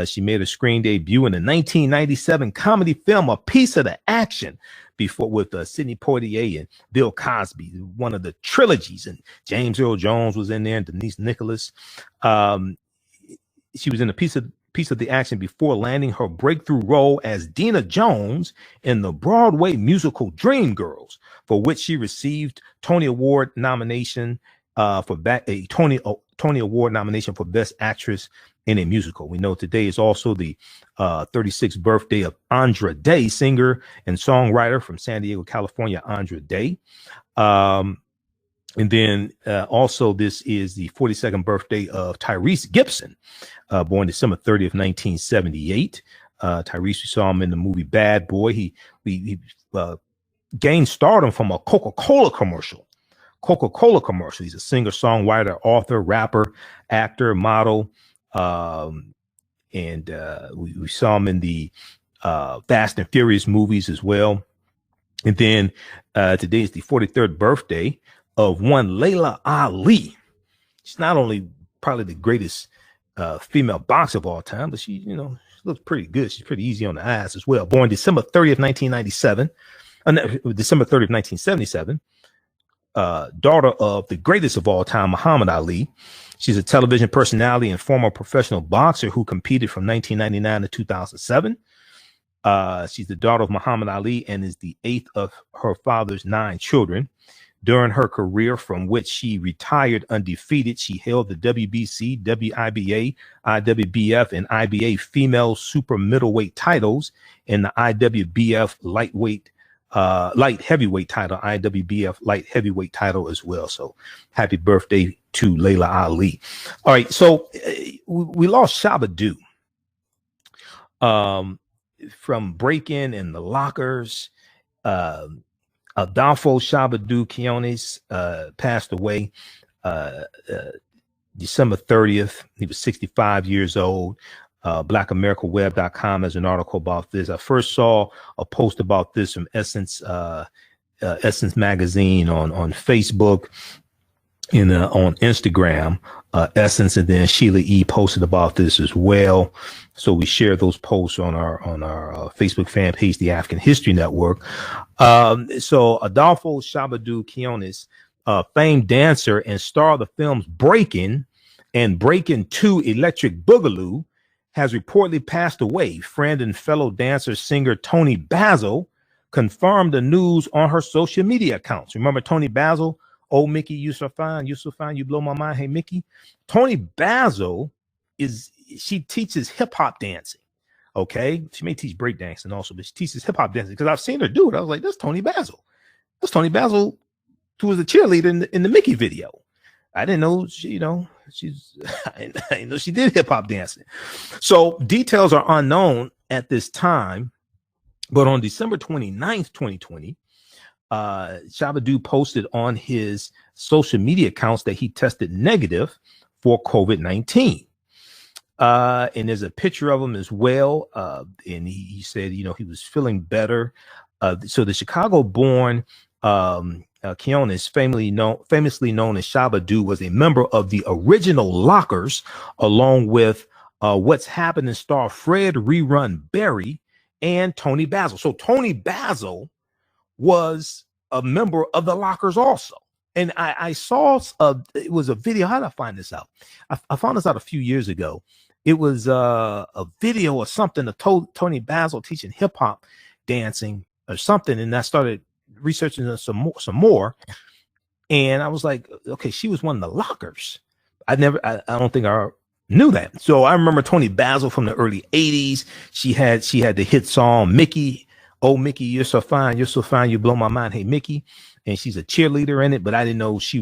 She made her screen debut in the 1997 comedy film A Piece of the Action with Sidney Poitier and Bill Cosby, one of the trilogies. And James Earl Jones was in there, and Denise Nicholas. She was in a piece of the action before landing her breakthrough role as Dina Jones in the Broadway musical Dreamgirls, for which she received Tony Award nomination Tony Award nomination for Best Actress in a Musical. We know today is also the 36th birthday of Andra Day, singer and songwriter from San Diego, California. Andra Day. And then also this is the 42nd birthday of Tyrese Gibson, born December 30th, 1978. Tyrese, we saw him in the movie Bad Boy. He gained stardom from a Coca-Cola commercial. He's a singer, songwriter, author, rapper, actor, model. And we saw him in the Fast and Furious movies as well. And then today is the 43rd birthday of one Layla Ali. She's not only probably the greatest female boxer of all time, but she looks pretty good. She's pretty easy on the eyes as well. Born December 30th, 1997, December 30th, 1977. Daughter of the greatest of all time, Muhammad Ali. She's a television personality and former professional boxer who competed from 1999 to 2007. She's the daughter of Muhammad Ali and is the 8th of her father's 9 children. During her career, from which she retired undefeated, she held the WBC, WIBA, IWBF, and IBA female super middleweight titles, and the IWBF light heavyweight title, IWBF light heavyweight title as well. So happy birthday to Layla Ali. All right. So we lost Shabba-Doo from break-in in the lockers. Adolfo Shabba-Doo Quinones passed away December 30th. He was 65 years old. BlackAmericaWeb.com has an article about this. I first saw a post about this from Essence Magazine on Facebook and on Instagram. Essence, and then Sheila E. posted about this as well. So we share those posts on our Facebook fan page, the African History Network. So Adolfo Shabba-Doo Quinones, famed dancer and star of the films Breakin' and Breakin' 2 Electric Boogaloo, has reportedly passed away. Friend and fellow dancer singer Tony Basil confirmed the news on her social media accounts. Remember Tony Basil? Oh, Mickey, you so fine, you blow my mind. Hey, Mickey. Tony Basil she teaches hip hop dancing. Okay, she may teach breakdancing also, but she teaches hip hop dancing because I've seen her do it. I was like, that's Tony Basil. That's Tony Basil, who was a cheerleader in the Mickey video. I didn't know I didn't know she did hip hop dancing. So details are unknown at this time, but on December 29th, 2020, Shabba-Doo posted on his social media accounts that he tested negative for COVID-19. And there's a picture of him as well. And he said, he was feeling better. So the Chicago-born Quinones, famously known as Shabba-Doo, was a member of the original Lockers, along with What's Happening star Fred Rerun Barry and Tony Basil. So Tony Basil was a member of the Lockers also. And I saw it was a video. How did I find this out? I found this out a few years ago. It was a video or something of Tony Basil teaching hip hop dancing or something. And I started researching some more. And I was like, okay, she was one of the Lockers. I don't think I knew that. So I remember Tony Basil from the early 80s. She had the hit song Mickey. Oh, Mickey, you're so fine. You're so fine. You blow my mind. Hey, Mickey. And she's a cheerleader in it, but I didn't know she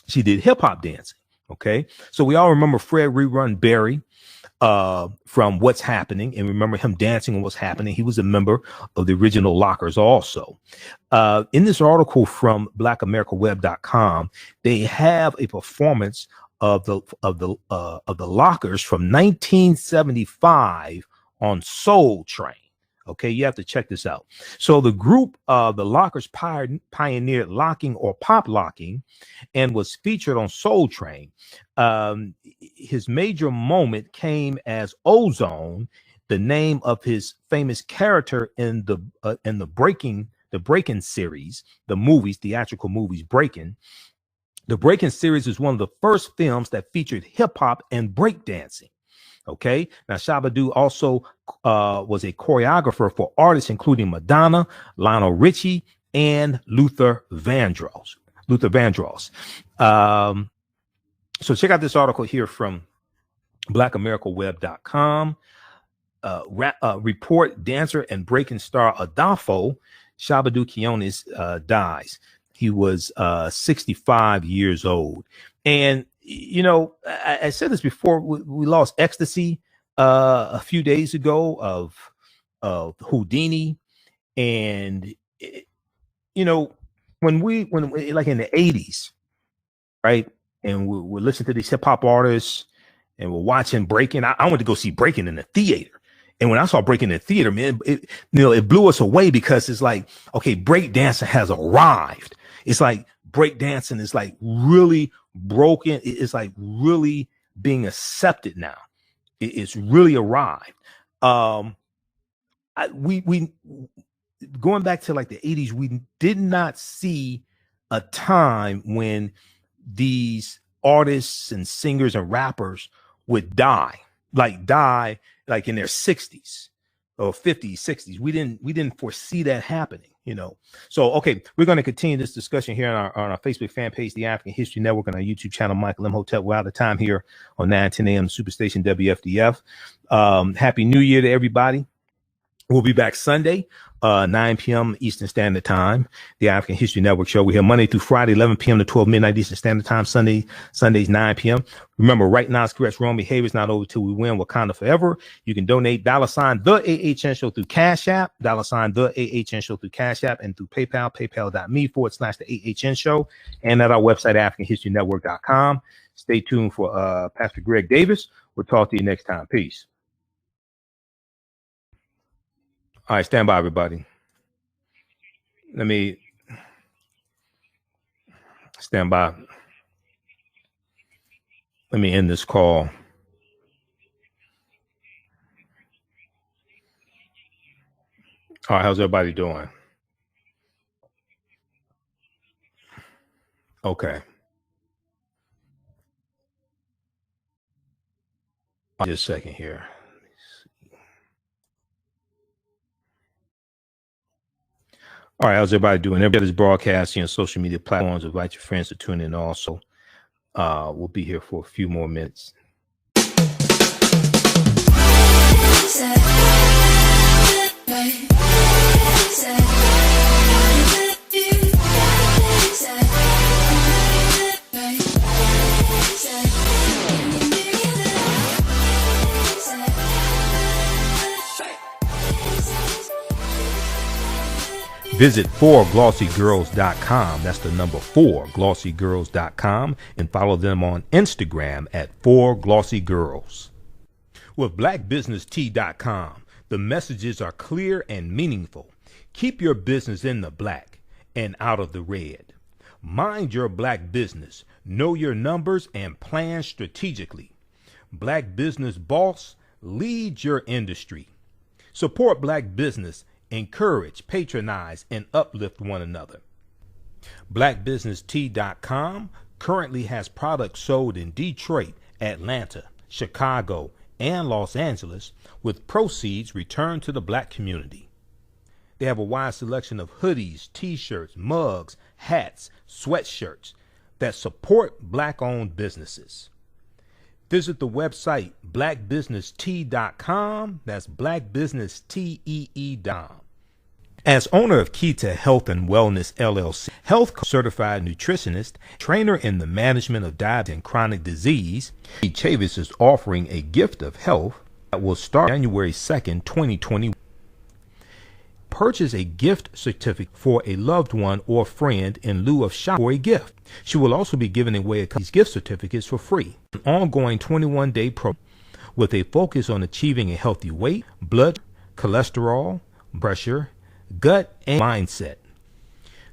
did hip hop dancing. Okay. So we all remember Fred Rerun Barry from What's Happening, and remember him dancing on What's Happening. He was a member of the original Lockers also. In this article from blackamericaweb.com, they have a performance of the Lockers from 1975 on Soul Train. Okay, you have to check this out. So the group, the Lockers pioneered locking or pop locking and was featured on Soul Train. His major moment came as Ozone, the name of his famous character in the Breaking series, the movies, theatrical movies Breaking. The Breaking series is one of the first films that featured hip hop and breakdancing. Okay, now Shabba-Doo also was a choreographer for artists including Madonna, Lionel Richie, and Luther Vandross. So check out this article here from blackamericaweb.com. Report dancer and breaking star Adolfo Shabba-Doo Quinones dies. He was 65 years old. And I said this before. We lost Ecstasy a few days ago of Houdini, and when we like in the 80s, right? And we're listening to these hip hop artists, and we're watching Breaking. I went to go see Breaking in the theater, and when I saw Breaking in the theater, man, it blew us away, because it's like, okay, breakdancing has arrived. It's like breakdancing is like really broken. It's like really being accepted now. It's really arrived. We going back to like the 80s, we did not see a time when these artists and singers and rappers would die like in their 60s or 50s, 60s. We didn't foresee that happening. So, okay, we're going to continue this discussion here on our Facebook fan page, The African History Network, and our YouTube channel, Michael Imhotep. We're out of time here on 9:10 a.m. Superstation WFDF. Happy New Year to everybody. We'll be back Sunday, 9 p.m. Eastern Standard Time, the African History Network show. We're here Monday through Friday, 11 p.m. to 12 midnight Eastern Standard Time, Sundays, 9 p.m. Remember, right now, correct wrong behavior is not over till we win. Wakanda forever. You can donate $ TheAHNShow through Cash App, $ TheAHNShow through Cash App, and through PayPal, paypal.me/TheAHNShow, and at our website, AfricanHistoryNetwork.com. Stay tuned for Pastor Greg Davis. We'll talk to you next time. Peace. All right, stand by, everybody. Let me stand by. Let me end this call. All right, how's everybody doing? Okay. Just a second here. All right, how's everybody doing? Everybody's broadcasting on social media platforms. Invite your friends to tune in also. We'll be here for a few more minutes. Visit 4glossygirls.com. That's the number 4glossygirls.com, and follow them on Instagram at 4glossygirls. With blackbusinesstee.com, the messages are clear and meaningful. Keep your business in the black and out of the red. Mind your black business. Know your numbers and plan strategically. Black Business Boss, lead your industry. Support black business, encourage, patronize, and uplift one another. Blackbusinesstee.com currently has products sold in Detroit, Atlanta, Chicago, and Los Angeles, with proceeds returned to the black community. They have a wide selection of hoodies, t-shirts, mugs, hats, sweatshirts that support black-owned businesses. Visit the website blackbusinesstee.com. That's blackbusinesstee.com. As owner of Kita Health and Wellness LLC, health certified nutritionist, trainer in the management of diabetes and chronic disease, Chavis is offering a gift of health that will start January 2nd, 2020. Purchase a gift certificate for a loved one or friend in lieu of shop for a gift. She will also be giving away these gift certificates for free. An ongoing 21-day program with a focus on achieving a healthy weight, blood, cholesterol, pressure, gut, and mindset. The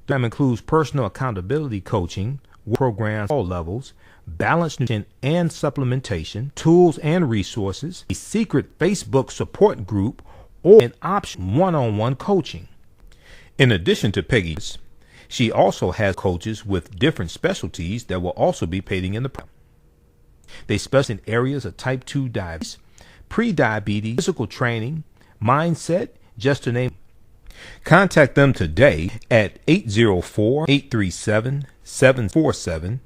program includes personal accountability coaching, programs at all levels, balanced nutrition and supplementation, tools and resources, a secret Facebook support group, or an option one-on-one coaching. In addition to Peggy's, she also has coaches with different specialties that will also be paid in the program. They specialize in areas of type 2 diabetes, pre-diabetes, physical training, mindset, just to name. Contact them today at 804-837-7647.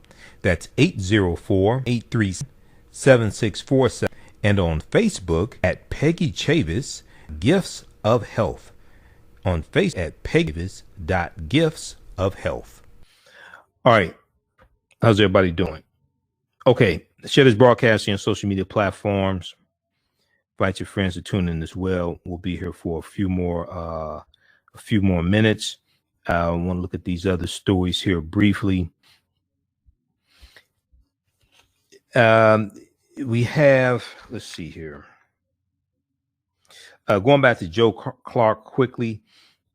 That's 804-837-7647. And on Facebook at Peggy Chavis Gifts of Health. On Facebook at peggychavis.gifts of health. All right. How's everybody doing? Okay. Share this broadcast on social media platforms. Invite your friends to tune in as well. We'll be here for a few more minutes. I want to look at these other stories here briefly. We have, let's see here. Going back to Joe Clark quickly.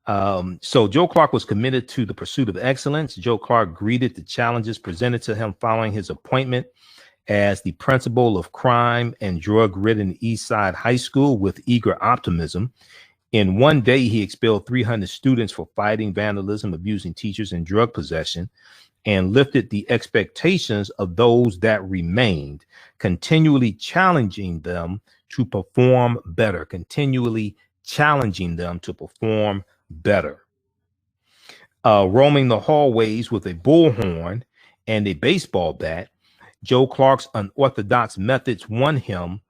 So Joe Clark was committed to the pursuit of excellence. Joe Clark greeted the challenges presented to him following his appointment as the principal of crime and drug-ridden Eastside High School with eager optimism. In one day, he expelled 300 students for fighting vandalism, abusing teachers, and drug possession, and lifted the expectations of those that remained, continually challenging them to perform better, Roaming the hallways with a bullhorn and a baseball bat, Joe Clark's unorthodox methods won him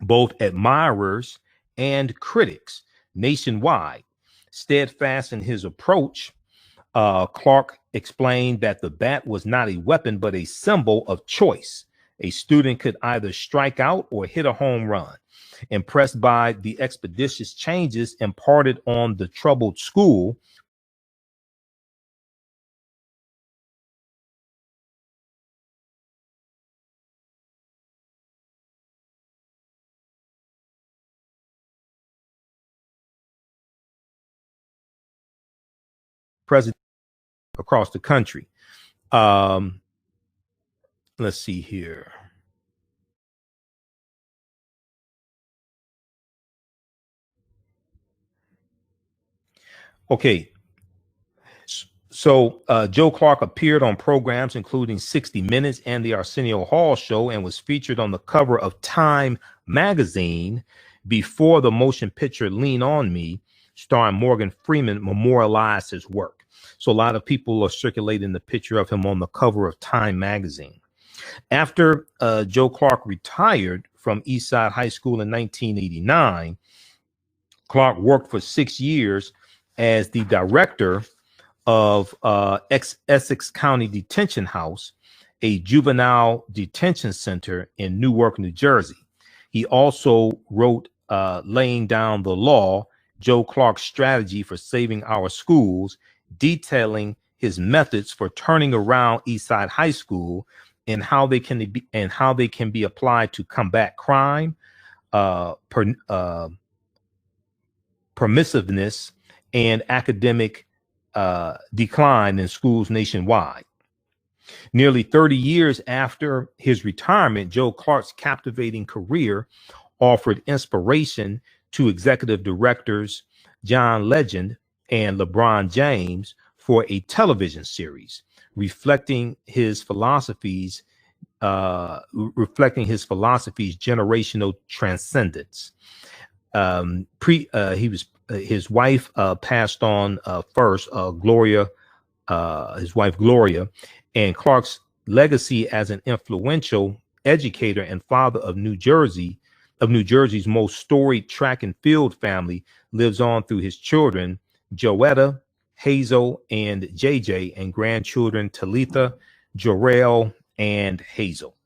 both admirers and critics nationwide. Steadfast in his approach, Clark explained that the bat was not a weapon, but a symbol of choice. A student could either strike out or hit a home run. Impressed by the expeditious changes imparted on the troubled school, president across the country. Let's see here. Okay. So Joe Clark appeared on programs including 60 Minutes and the Arsenio Hall Show and was featured on the cover of Time magazine before the motion picture Lean On Me, starring Morgan Freeman, memorialized his work. So a lot of people are circulating the picture of him on the cover of Time magazine. After Joe Clark retired from Eastside High School in 1989, Clark worked for 6 years as the director of Essex County Detention House, a juvenile detention center in Newark, New Jersey. He also wrote Laying Down the Law, Joe Clark's Strategy for Saving Our Schools, detailing his methods for turning around Eastside High School and how they can be applied to combat crime, permissiveness and academic decline in schools nationwide. Nearly 30 years after his retirement, Joe Clark's captivating career offered inspiration to executive directors John Legend and LeBron James for a television series reflecting his philosophy's generational transcendence. His wife passed on first, Gloria, his wife Gloria, and Clark's legacy as an influential educator and father of New Jersey's most storied track and field family lives on through his children, Joetta, Hazel, and JJ, and grandchildren Talitha, Jorel, and Hazel.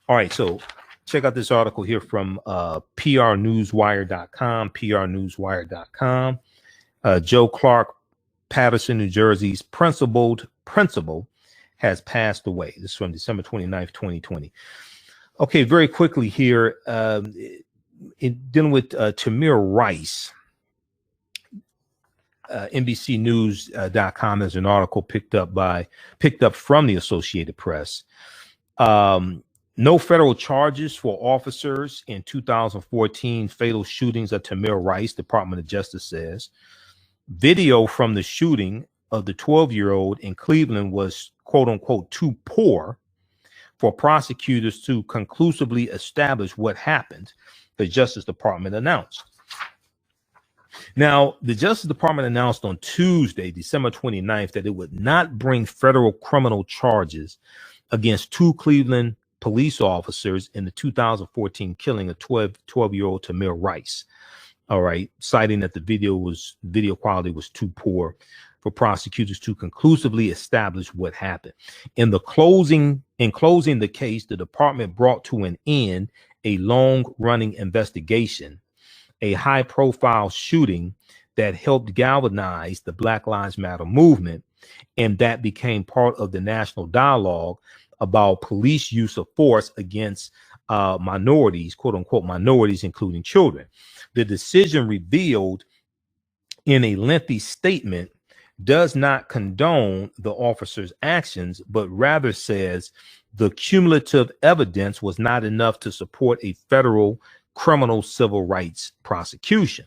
All right, so check out this article here from prnewswire.com. Joe Clark, Paterson, New Jersey's principal has passed away. This is from December 29th, 2020. Okay, very quickly here, dealing with Tamir Rice. NBCnews.com has an article picked up from the Associated Press. No federal charges for officers in 2014 fatal shootings of Tamir Rice, Department of Justice says. Video from the shooting of the 12-year-old in Cleveland was, quote unquote, too poor for prosecutors to conclusively establish what happened, the Justice Department announced. Now, the Justice Department announced on Tuesday, December 29th, that it would not bring federal criminal charges against two Cleveland police officers in the 2014 killing of 12-year-old Tamir Rice. All right, citing that the video quality was too poor for prosecutors to conclusively establish what happened. In closing the case, the department brought to an end a long-running investigation, a high-profile shooting that helped galvanize the Black Lives Matter movement, and that became part of the national dialogue about police use of force against minorities, quote unquote, minorities, including children. The decision, revealed in a lengthy statement, does not condone the officer's actions, but rather says the cumulative evidence was not enough to support a federal criminal civil rights prosecution.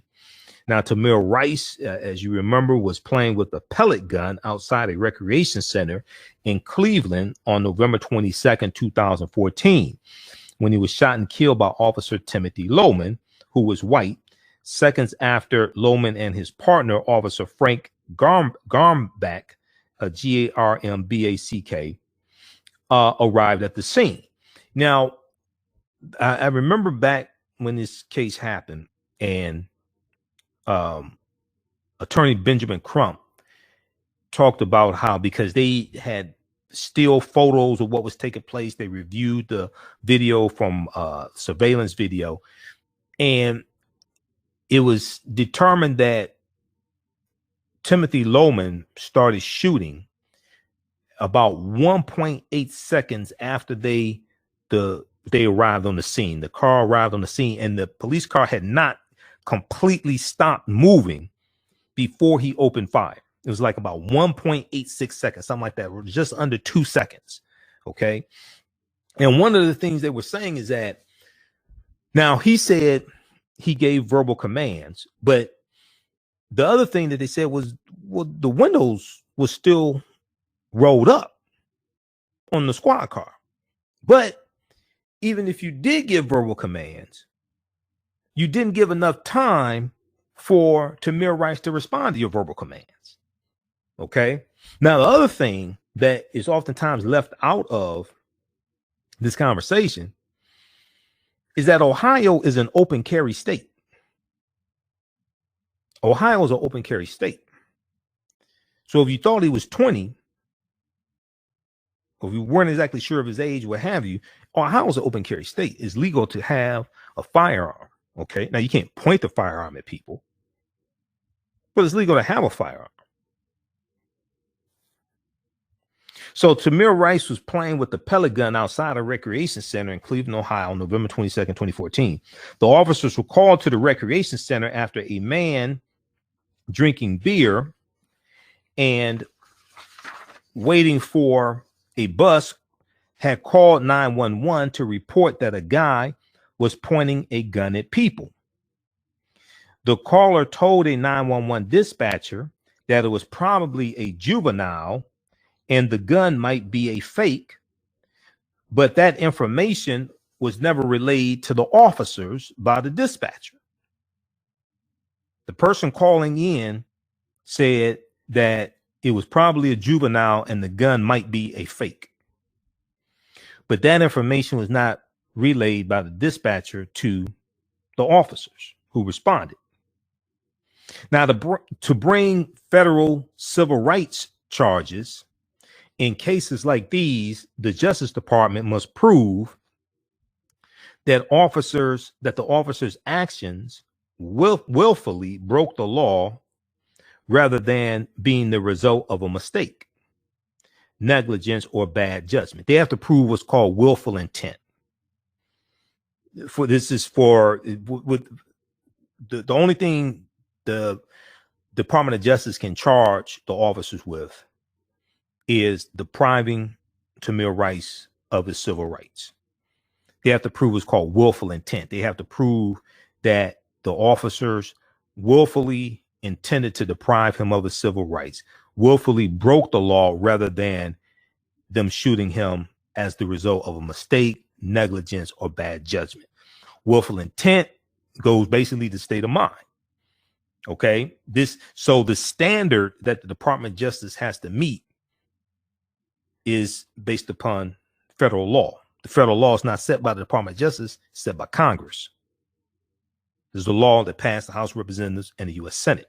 Now, Tamir Rice, as you remember, was playing with a pellet gun outside a recreation center in Cleveland on November 22nd, 2014, when he was shot and killed by Officer Timothy Lohman, who was white, seconds after Lohman and his partner, Officer Frank Garmback, Garmback, arrived at the scene. Now, I remember back when this case happened, and Attorney Benjamin Crump talked about how, because they had still photos of what was taking place, they reviewed the video from surveillance video, and it was determined that Timothy Lohman started shooting about 1.8 seconds after they arrived on the scene. The car arrived on the scene, and the police car had not completely stopped moving before he opened fire. It was like about 1.86 seconds, something like that, just under 2 seconds. Okay. And one of the things they were saying is that, now he said he gave verbal commands, but the other thing that they said was, well, the windows were still rolled up on the squad car. But even if you did give verbal commands, you didn't give enough time for Tamir Rice to respond to your verbal commands. Okay. Now, the other thing that is oftentimes left out of this conversation is that Ohio is an open carry state. Ohio is an open carry state. So if you thought he was 20, or if you weren't exactly sure of his age, what have you, Ohio is an open carry state. It's legal to have a firearm. Okay. Now, you can't point the firearm at people, but it's legal to have a firearm. So Tamir Rice was playing with the pellet gun outside a recreation center in Cleveland, Ohio, on November 22nd, 2014. The officers were called to the recreation center after a man drinking beer and waiting for a bus had called 911 to report that a guy was pointing a gun at people. The caller told a 911 dispatcher that it was probably a juvenile and the gun might be a fake, but that information was never relayed to the officers by the dispatcher. The person calling in said that it was probably a juvenile and the gun might be a fake, but that information was not relayed by the dispatcher to the officers who responded. Now, to bring federal civil rights charges in cases like these, the Justice Department must prove that the officers' actions willfully broke the law rather than being the result of a mistake, negligence, or bad judgment. They have to prove what's called willful intent. The only thing the Department of Justice can charge the officers with is depriving Tamir Rice of his civil rights. They have to prove what's called willful intent. They have to prove that the officers willfully intended to deprive him of his civil rights, willfully broke the law rather than them shooting him as the result of a mistake, negligence, or bad judgment. Willful intent goes basically to state of mind. Okay, so the standard that the Department of Justice has to meet is based upon federal law. The federal law is not set by the Department of Justice, it's set by Congress. There's a law that passed the House of Representatives and the U.S. Senate.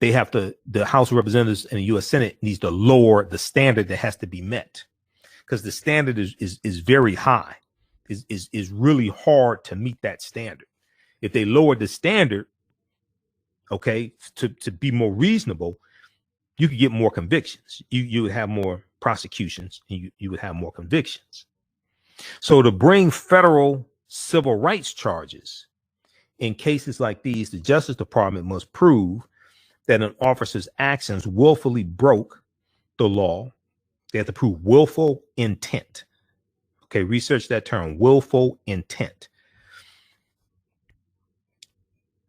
The House of Representatives and the U.S. Senate needs to lower the standard that has to be met, because the standard is very high. Is really hard to meet that standard. If they lowered the standard, okay, to be more reasonable, you could get more convictions. You would have more prosecutions, and you would have more convictions. So to bring federal civil rights charges in cases like these, the Justice Department must prove that an officer's actions willfully broke the law. They have to prove willful intent. Okay, research that term, willful intent.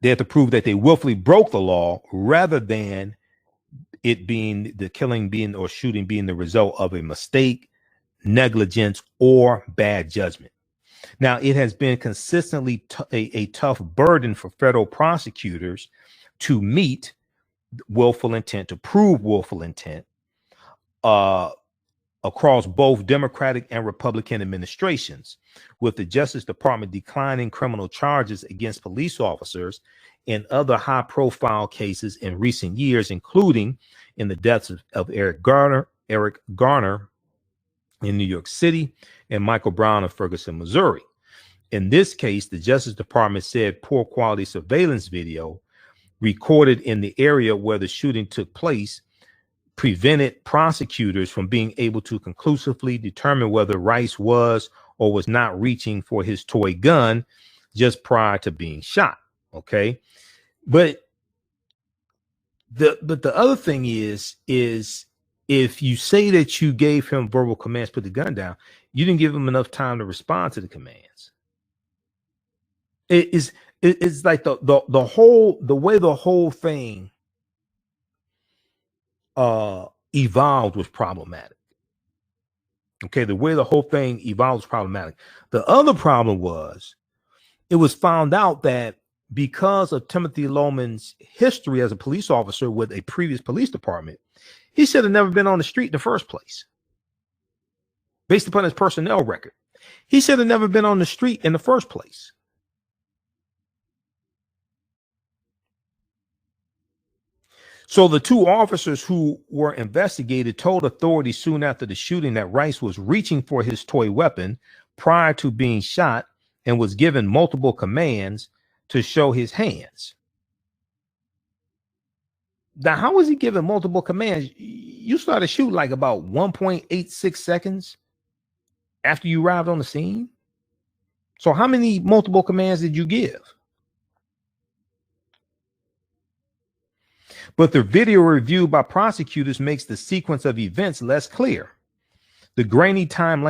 They have to prove that they willfully broke the law rather than it being the killing being or shooting being the result of a mistake, negligence, or bad judgment. Now, it has been consistently a tough burden for federal prosecutors to meet willful intent, to prove willful intent across both Democratic and Republican administrations, with the Justice Department declining criminal charges against police officers in other high-profile cases in recent years, including in the deaths of Eric Garner in New York City and Michael Brown of Ferguson, Missouri. In this case, the Justice Department said poor quality surveillance video recorded in the area where the shooting took place prevented prosecutors from being able to conclusively determine whether Rice was or was not reaching for his toy gun just prior to being shot. Okay. But the other thing is if you say that you gave him verbal commands, put the gun down, you didn't give him enough time to respond to the commands. It's like the way the whole thing evolved was problematic. Okay, the way the whole thing evolved was problematic. The other problem was it was found out that because of Timothy Loehmann's history as a police officer with a previous police department, he should have never been on the street in the first place. Based upon his personnel record, he should have never been on the street in the first place. So the two officers who were investigated told authorities soon after the shooting that Rice was reaching for his toy weapon prior to being shot and was given multiple commands to show his hands. Now, how was he given multiple commands? you started shooting like about 1.86 seconds after you arrived on the scene. So how many multiple commands did you give? But the video review by prosecutors makes the sequence of events less clear. The grainy time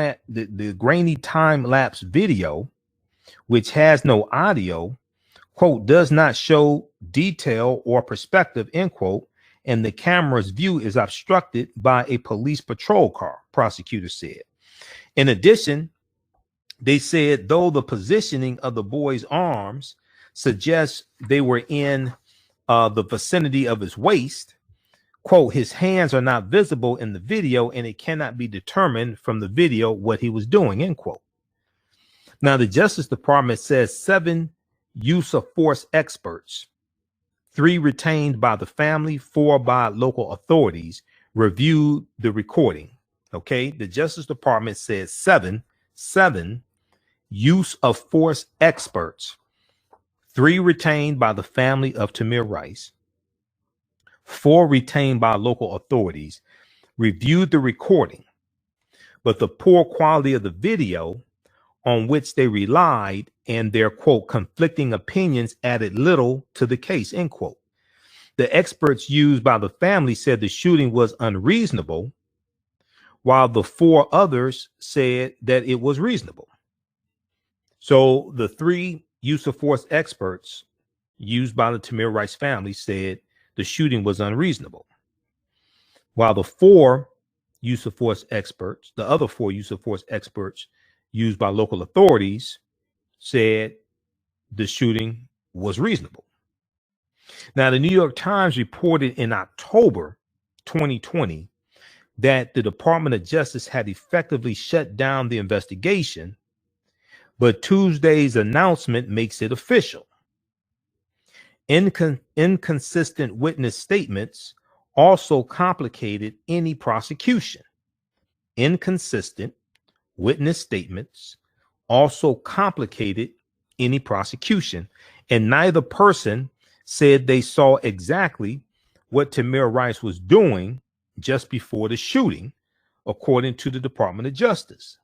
lapse video, which has no audio, quote, does not show detail or perspective, end quote, and the camera's view is obstructed by a police patrol car, prosecutors said. In addition, they said though the positioning of the boy's arms suggests they were in the vicinity of his waist, quote, his hands are not visible in the video and it cannot be determined from the video what he was doing, end quote. Now, the Justice Department says 7 use of force experts, 3 retained by the family, 4 by local authorities, reviewed the recording. Okay, the Justice Department says 7 use of force experts, 3 retained by the family of Tamir Rice, 4 retained by local authorities, reviewed the recording, but the poor quality of the video on which they relied and their, quote, conflicting opinions added little to the case, end quote. The experts used by the family said the shooting was unreasonable, while the 4 others said that it was reasonable. So the 3 use of force experts used by the Tamir Rice family said the shooting was unreasonable, while the 4 use of force experts, the other 4 use of force experts used by local authorities, said the shooting was reasonable. Now, the New York Times reported in October 2020 that the Department of Justice had effectively shut down the investigation, but Tuesday's announcement makes it official. Inconsistent witness statements also complicated any prosecution. Inconsistent witness statements also complicated any prosecution, and neither person said they saw exactly what Tamir Rice was doing just before the shooting, according to the Department of Justice.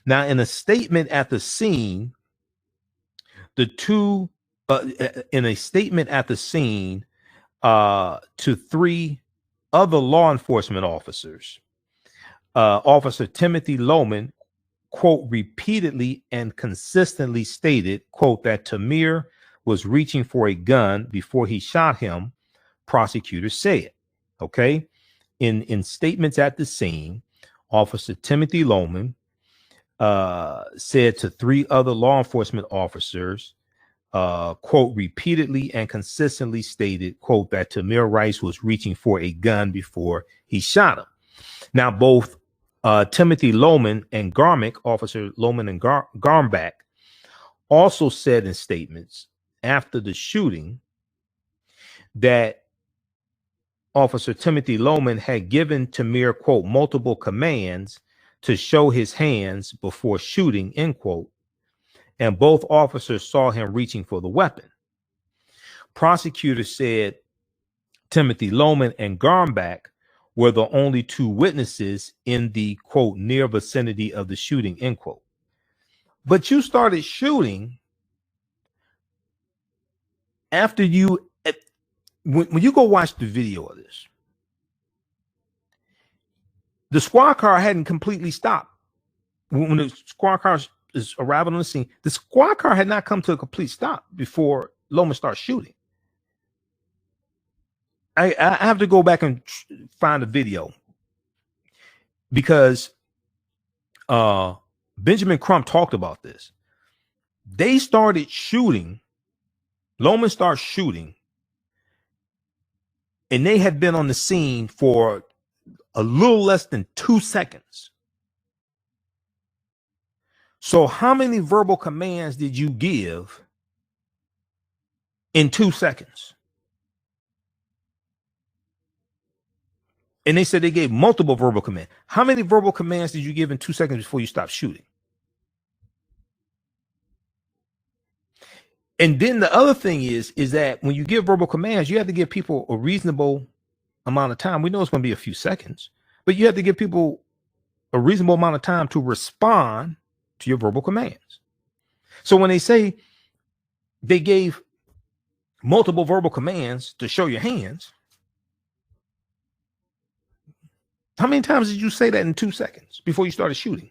Now, in a statement at the scene, to 3 other law enforcement officers, Officer Timothy Loman, quote, repeatedly and consistently stated, quote, that Tamir was reaching for a gun before he shot him, prosecutors said. Okay. In statements at the scene, Officer Timothy Loman said to 3 other law enforcement officers, quote, repeatedly and consistently stated, quote, that Tamir Rice was reaching for a gun before he shot him. Now, both Timothy Loman and Garmick, Officer Loman and Garmbach, also said in statements after the shooting that Officer Timothy Loman had given Tamir, quote, multiple commands to show his hands before shooting, end quote, and both officers saw him reaching for the weapon. Prosecutors said Timothy Loman and Garmbach were the only 2 witnesses in the, quote, near vicinity of the shooting, end quote. But you started shooting after you, when you go watch the video of this, the squad car hadn't completely stopped. When the squad car is arriving on the scene, the squad car had not come to a complete stop before Loman starts shooting. I have to go back and find a video because Benjamin Crump talked about this. They started shooting. Loman starts shooting, and they had been on the scene for a little less than 2 seconds. So how many verbal commands did you give in 2 seconds? And they said they gave multiple verbal commands. How many verbal commands did you give in 2 seconds before you stopped shooting? And then the other thing is that when you give verbal commands, you have to give people a reasonable amount of time. We know it's going to be a few seconds, but you have to give people a reasonable amount of time to respond to your verbal commands. So when they say they gave multiple verbal commands to show your hands, how many times did you say that in 2 seconds before you started shooting?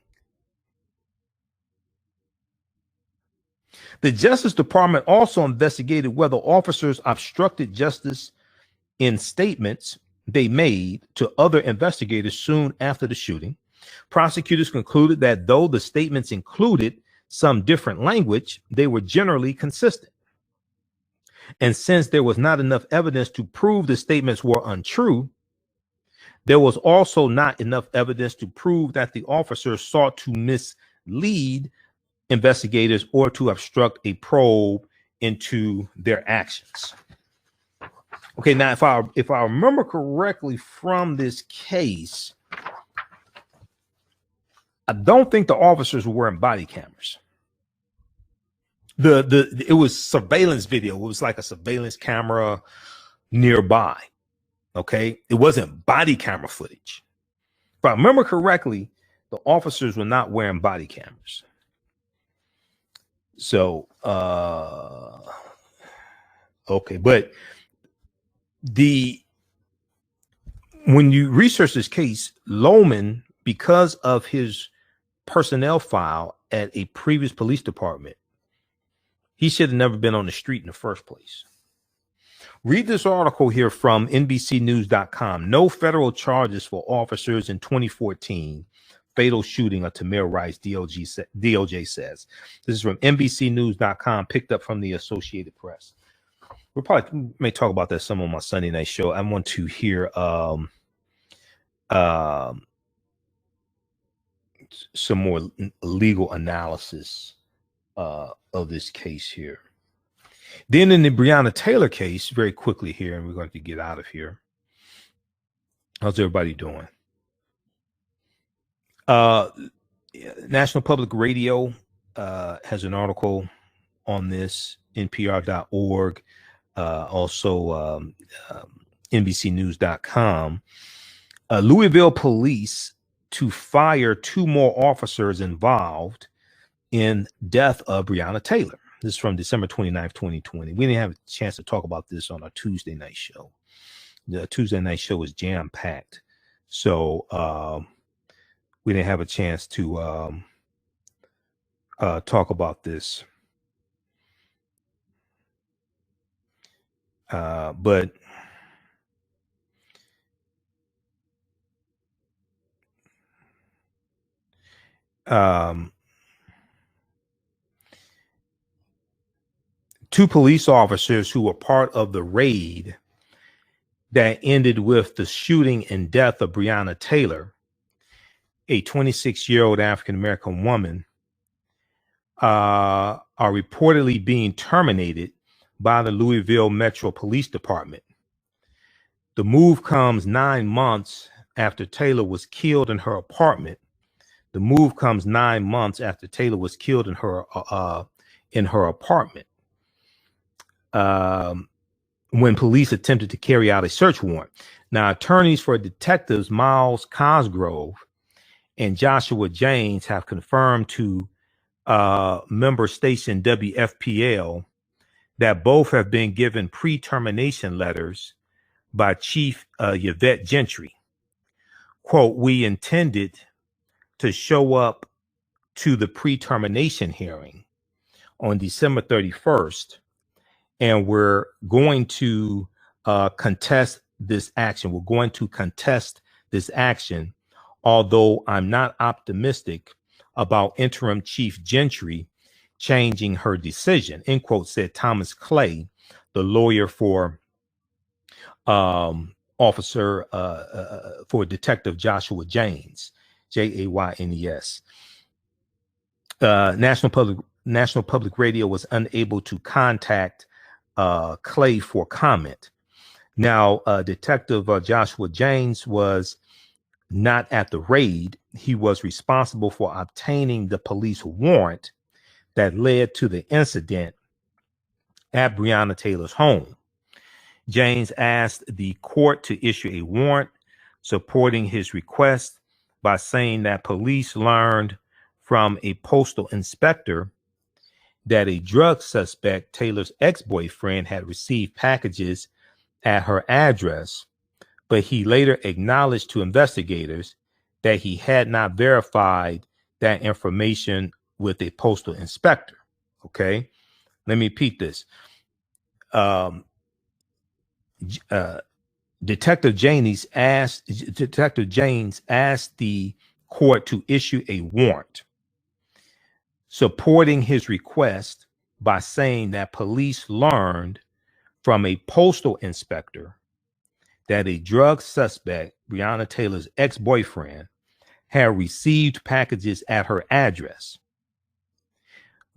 The Justice Department also investigated whether officers obstructed justice in statements they made to other investigators soon after the shooting. Prosecutors concluded that though the statements included some different language, they were generally consistent. And since there was not enough evidence to prove the statements were untrue, there was also not enough evidence to prove that the officers sought to mislead investigators or to obstruct a probe into their actions. Okay, now if I remember correctly from this case, I don't think the officers were wearing body cameras. It was surveillance video. It was like a surveillance camera nearby. Okay, it wasn't body camera footage. If I remember correctly, the officers were not wearing body cameras. So, okay, but when you research this case, Lohman, because of his personnel file at a previous police department, he should have never been on the street in the first place. Read this article here from NBCnews.com. No federal charges for officers in 2014 fatal shooting of Tamir Rice, DOJ says. This is from NBCnews.com, picked up from the Associated Press. We may talk about that some on my Sunday night show. I want to hear some more legal analysis of this case here. Then in the Breonna Taylor case, very quickly here, and we're going to get out of here. How's everybody doing? National Public Radio has an article on this, npr.org, also NBCnews.com. Louisville police to fire 2 more officers involved in death of Breonna Taylor. This is from December 29th, 2020. We didn't have a chance to talk about this on our Tuesday night show. The Tuesday night show was jam-packed. So we didn't have a chance to talk about this. But two police officers who were part of the raid that ended with the shooting and death of Breonna Taylor, a 26-year-old African-American woman, are reportedly being terminated by the Louisville Metro Police Department. The move comes 9 months after Taylor was killed in her apartment. The move comes 9 months after Taylor was killed in her apartment. When police attempted to carry out a search warrant. Now, attorneys for detectives Miles Cosgrove and Joshua James have confirmed to member station WFPL that both have been given pre-termination letters by Chief Yvette Gentry. Quote, "We intended to show up to the pre-termination hearing on December 31st, and we're going to contest this action. We're going to contest this action, although I'm not optimistic about interim Chief Gentry changing her decision," end quote, said Thomas Clay, the lawyer for for Detective Joshua James, Jaynes. National Public Radio was unable to contact Clay for comment. Now, Detective Joshua James was not at the raid. He was responsible for obtaining the police warrant that led to the incident at Breonna Taylor's home. James asked the court to issue a warrant supporting his request by saying that police learned from a postal inspector that a drug suspect, Taylor's ex-boyfriend, had received packages at her address, but he later acknowledged to investigators that he had not verified that information with a postal inspector. Okay, let me repeat this. Detective James asked the court to issue a warrant supporting his request by saying that police learned from a postal inspector that a drug suspect, Breonna Taylor's ex-boyfriend, had received packages at her address.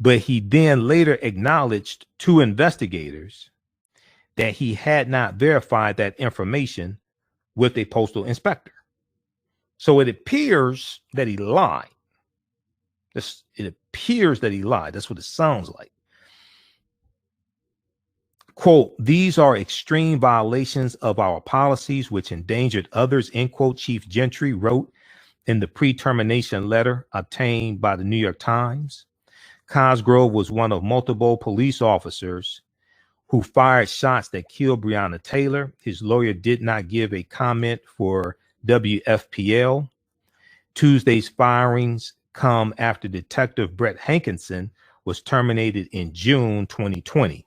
But he then later acknowledged to investigators that he had not verified that information with a postal inspector. So it appears that he lied. It appears that he lied. That's what it sounds like. Quote, "These are extreme violations of our policies which endangered others," end quote, Chief Gentry wrote in the pre-termination letter obtained by the New York Times. Cosgrove was one of multiple police officers who fired shots that killed Breonna Taylor. His lawyer did not give a comment for WFPL. Tuesday's firings come after Detective Brett Hankinson was terminated in June 2020.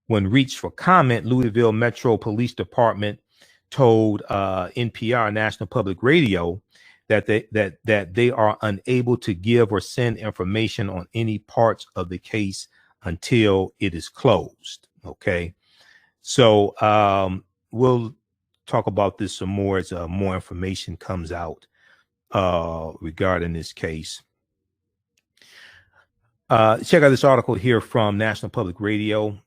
When reached for comment, Louisville Metro Police Department told NPR, National Public Radio, that they are unable to give or send information on any parts of the case until it is closed. Okay, so we'll talk about this some more as more information comes out regarding this case. Check out this article here from National Public Radio,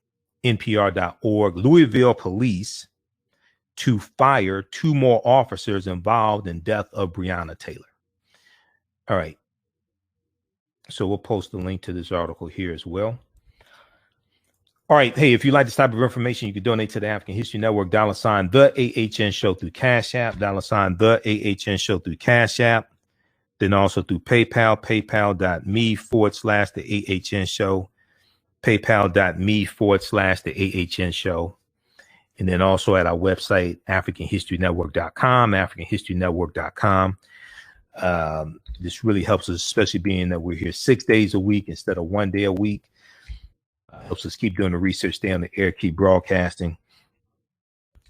NPR.org. Louisville police to fire 2 more officers involved in death of Breonna Taylor. All right. So we'll post the link to this article here as well. All right. Hey, if you like this type of information, you can donate to the African History Network, $ the AHN Show through Cash App, $ the AHN Show through Cash App, then also through PayPal, paypal.me/the AHN Show, paypal.me/the AHN Show. And then also at our website, AfricanHistoryNetwork.com, AfricanHistoryNetwork.com. This really helps us, especially being that we're here 6 days a week instead of 1 day a week. Helps us keep doing the research, stay on the air, keep broadcasting.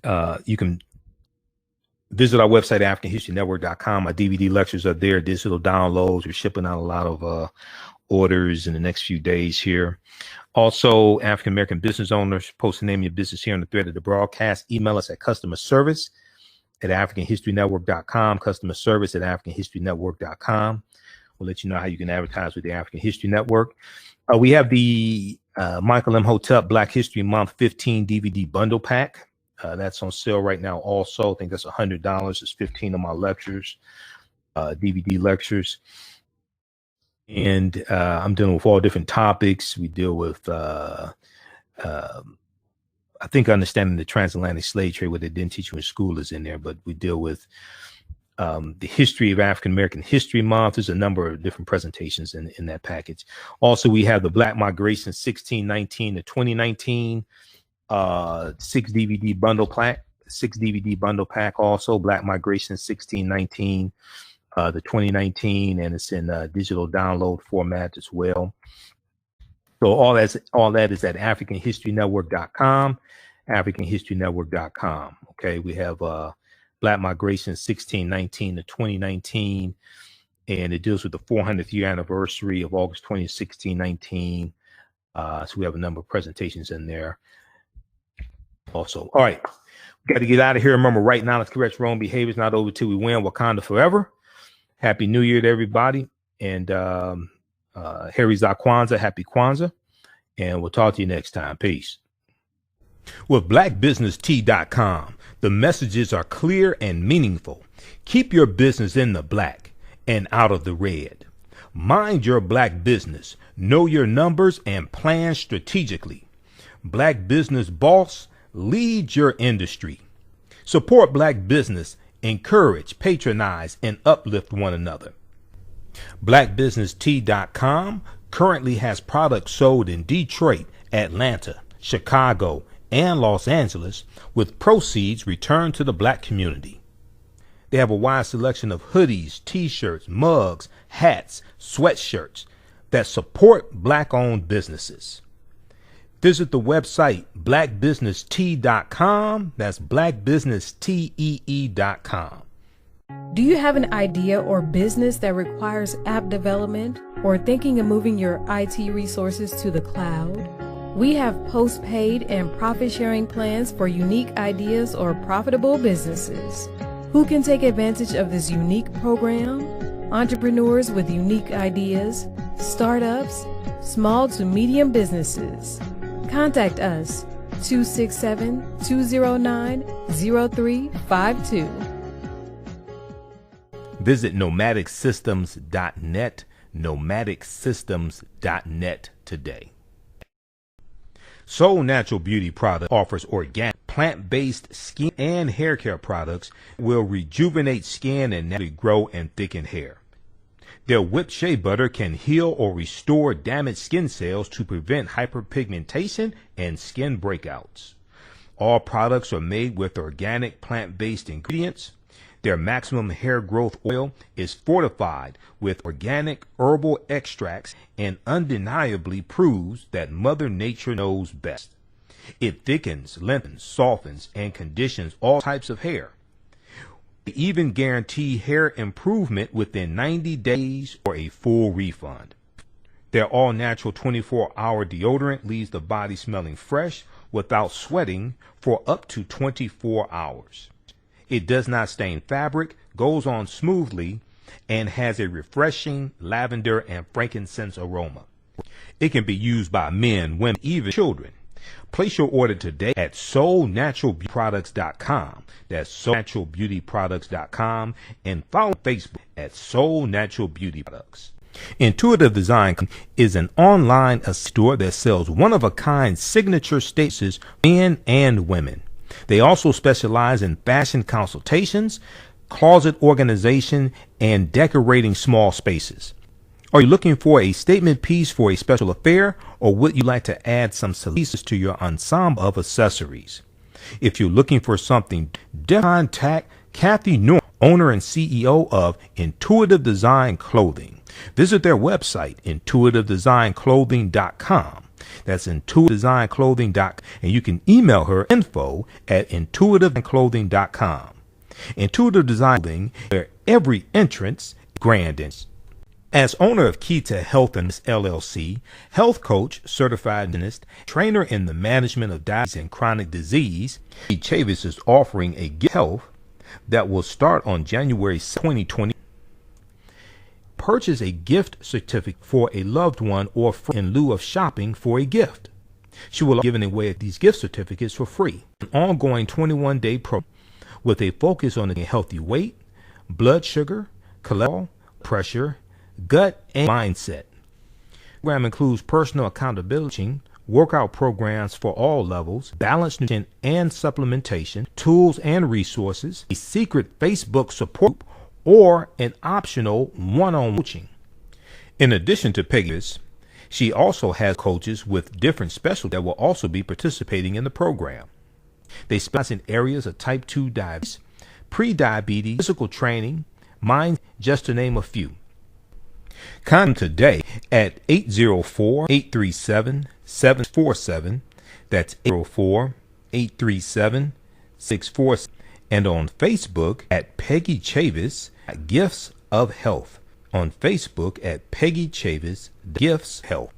You can visit our website, AfricanHistoryNetwork.com. Our DVD lectures are there, digital downloads. We're shipping out a lot of orders in the next few days here. Also, African American business owners, post the name of your business here on the thread of the broadcast. Email us at customerservice@AfricanHistoryNetwork.com, customerservice@AfricanHistoryNetwork.com. We'll let you know how you can advertise with the African History Network. We have the Michael M. Hotep Black History Month 15 DVD bundle pack. That's on sale right now also. I think that's $100. It's 15 of my lectures, DVD lectures. And I'm dealing with all different topics. We deal with, I think, understanding the transatlantic slave trade, what they didn't teach you in school is in there, but we deal with the history of African American History Month. There's a number of different presentations in that package. Also, we have the Black Migration 1619 to 2019 6 DVD bundle pack. Also Black Migration 1619 the 2019, and it's in digital download format as well. So all that is at AfricanHistoryNetwork.com, AfricanHistoryNetwork.com. Okay, we have Black Migration 1619 to 2019, and it deals with the 400th year anniversary of August 20, 1619. So we have a number of presentations in there also. All right, we got to get out of here. Remember, right now, let's correct wrong behaviors, not over till we win. Wakanda forever. Happy New Year to everybody. And Harry's Kwanzaa, happy Kwanzaa. And we'll talk to you next time. Peace. With blackbusinesstee.com, the messages are clear and meaningful. Keep your business in the black and out of the red. Mind your black business. Know your numbers and plan strategically. Black Business Boss, Lead your industry. Support black business. Encourage, patronize, and uplift one another. BlackBusinessTea.com currently has products sold in Detroit, Atlanta, Chicago, and Los Angeles, with proceeds returned to the black community. They have a wide selection of hoodies, t-shirts, mugs, hats, sweatshirts that support black-owned businesses. Visit the website blackbusinesstee.com. That's blackbusinesstee.com. Do you have an idea or business that requires app development or thinking of moving your IT resources to the cloud? We have post-paid and profit-sharing plans for unique ideas or profitable businesses. Who can take advantage of this unique program? Entrepreneurs with unique ideas, startups, small to medium businesses. Contact us 267-209-0352. Visit nomadicsystems.net, nomadicsystems.net today. Soul Natural Beauty Product offers organic, plant-based skin and hair care products that will rejuvenate skin and naturally grow and thicken hair. Their whipped shea butter can heal or restore damaged skin cells to prevent hyperpigmentation and skin breakouts. All products are made with organic plant-based ingredients. Their maximum hair growth oil is fortified with organic herbal extracts and undeniably proves that Mother Nature knows best. It thickens, lengthens, softens, and conditions all types of hair. They even guarantee hair improvement within 90 days or a full refund. Their all-natural 24-hour deodorant leaves the body smelling fresh without sweating for up to 24 hours. It does not stain fabric, goes on smoothly, and has a refreshing lavender and frankincense aroma. It can be used by men, women, even children. Place your order today at soulnaturalbeautyproducts.com. That's soulnaturalbeautyproducts.com, and follow Facebook at Soul Natural Beauty Products. Intuitive Design is an online store that sells one-of-a-kind signature stations for men and women. They also specialize in fashion consultations, closet organization, and decorating small spaces. Are you looking for a statement piece for a special affair, or would you like to add some pieces to your ensemble of accessories? If you're looking for something different, contact Kathy Norm, owner and CEO of Intuitive Design Clothing. Visit their website, intuitivedesignClothing.com. That's intuitivedesignClothing.com, and you can email her info@intuitivedesignClothing.com. Intuitive Design Clothing, where every entrance is grand. As owner of Kita Health and LLC, health coach, certified dentist, trainer in the management of diabetes and chronic disease, Chavis is offering a gift health that will start on January 2020. Purchase a gift certificate for a loved one or in lieu of shopping for a gift. She will be giving away these gift certificates for free. An ongoing 21-day program with a focus on a healthy weight, blood sugar, cholesterol, pressure, gut, and mindset. The program includes personal accountability, workout programs for all levels, balanced nutrition and supplementation, tools and resources, a secret Facebook support group, or an optional one-on-one coaching. In addition to Peggy's, she also has coaches with different specialties that will also be participating in the program. They specialize in areas of type 2 diabetes, pre-diabetes, physical training, mind, just to name a few. Contact today at 804-837-747. That's 804-837-647. And on Facebook at Peggy Chavis Gifts of Health. On Facebook at Peggy Chavis Gifts Health.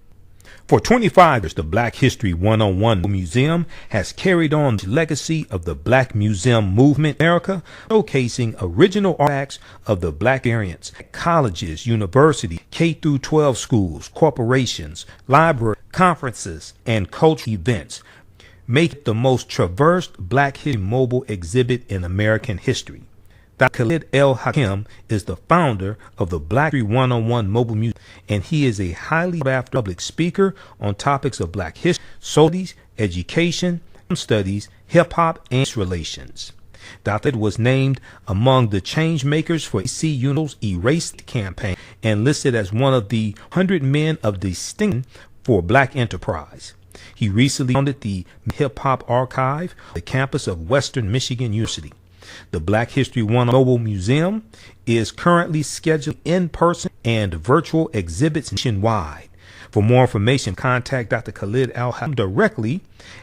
For 25 years, the Black History 101 Museum has carried on the legacy of the Black Museum movement in America, showcasing original artifacts of the Black experience at colleges, universities, K-12 schools, corporations, libraries, conferences, and cultural events, making it the most traversed Black History mobile exhibit in American history. Dr. Khalid El Hakim is the founder of the Black History 101 Mobile Museum, and he is a highly sought after public speaker on topics of Black history, social studies, education, and studies hip-hop and race relations. Dr. was named among the change makers for AC Union's Erase campaign and listed as one of the 100 men of distinction for Black enterprise. He recently founded the Hip Hop Archive on the campus of Western Michigan University. The Black History 101 Mobile Museum is currently scheduled in-person and virtual exhibits nationwide. For more information, contact Dr. Khalid Al-Hakim directly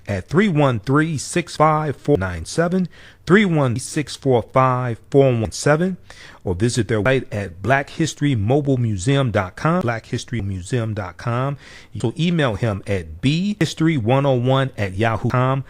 at 313-654-97, 313-645-417, or visit their website at blackhistorymobilemuseum.com, blackhistorymuseum.com. You can email him at bhistory101@yahoo.com,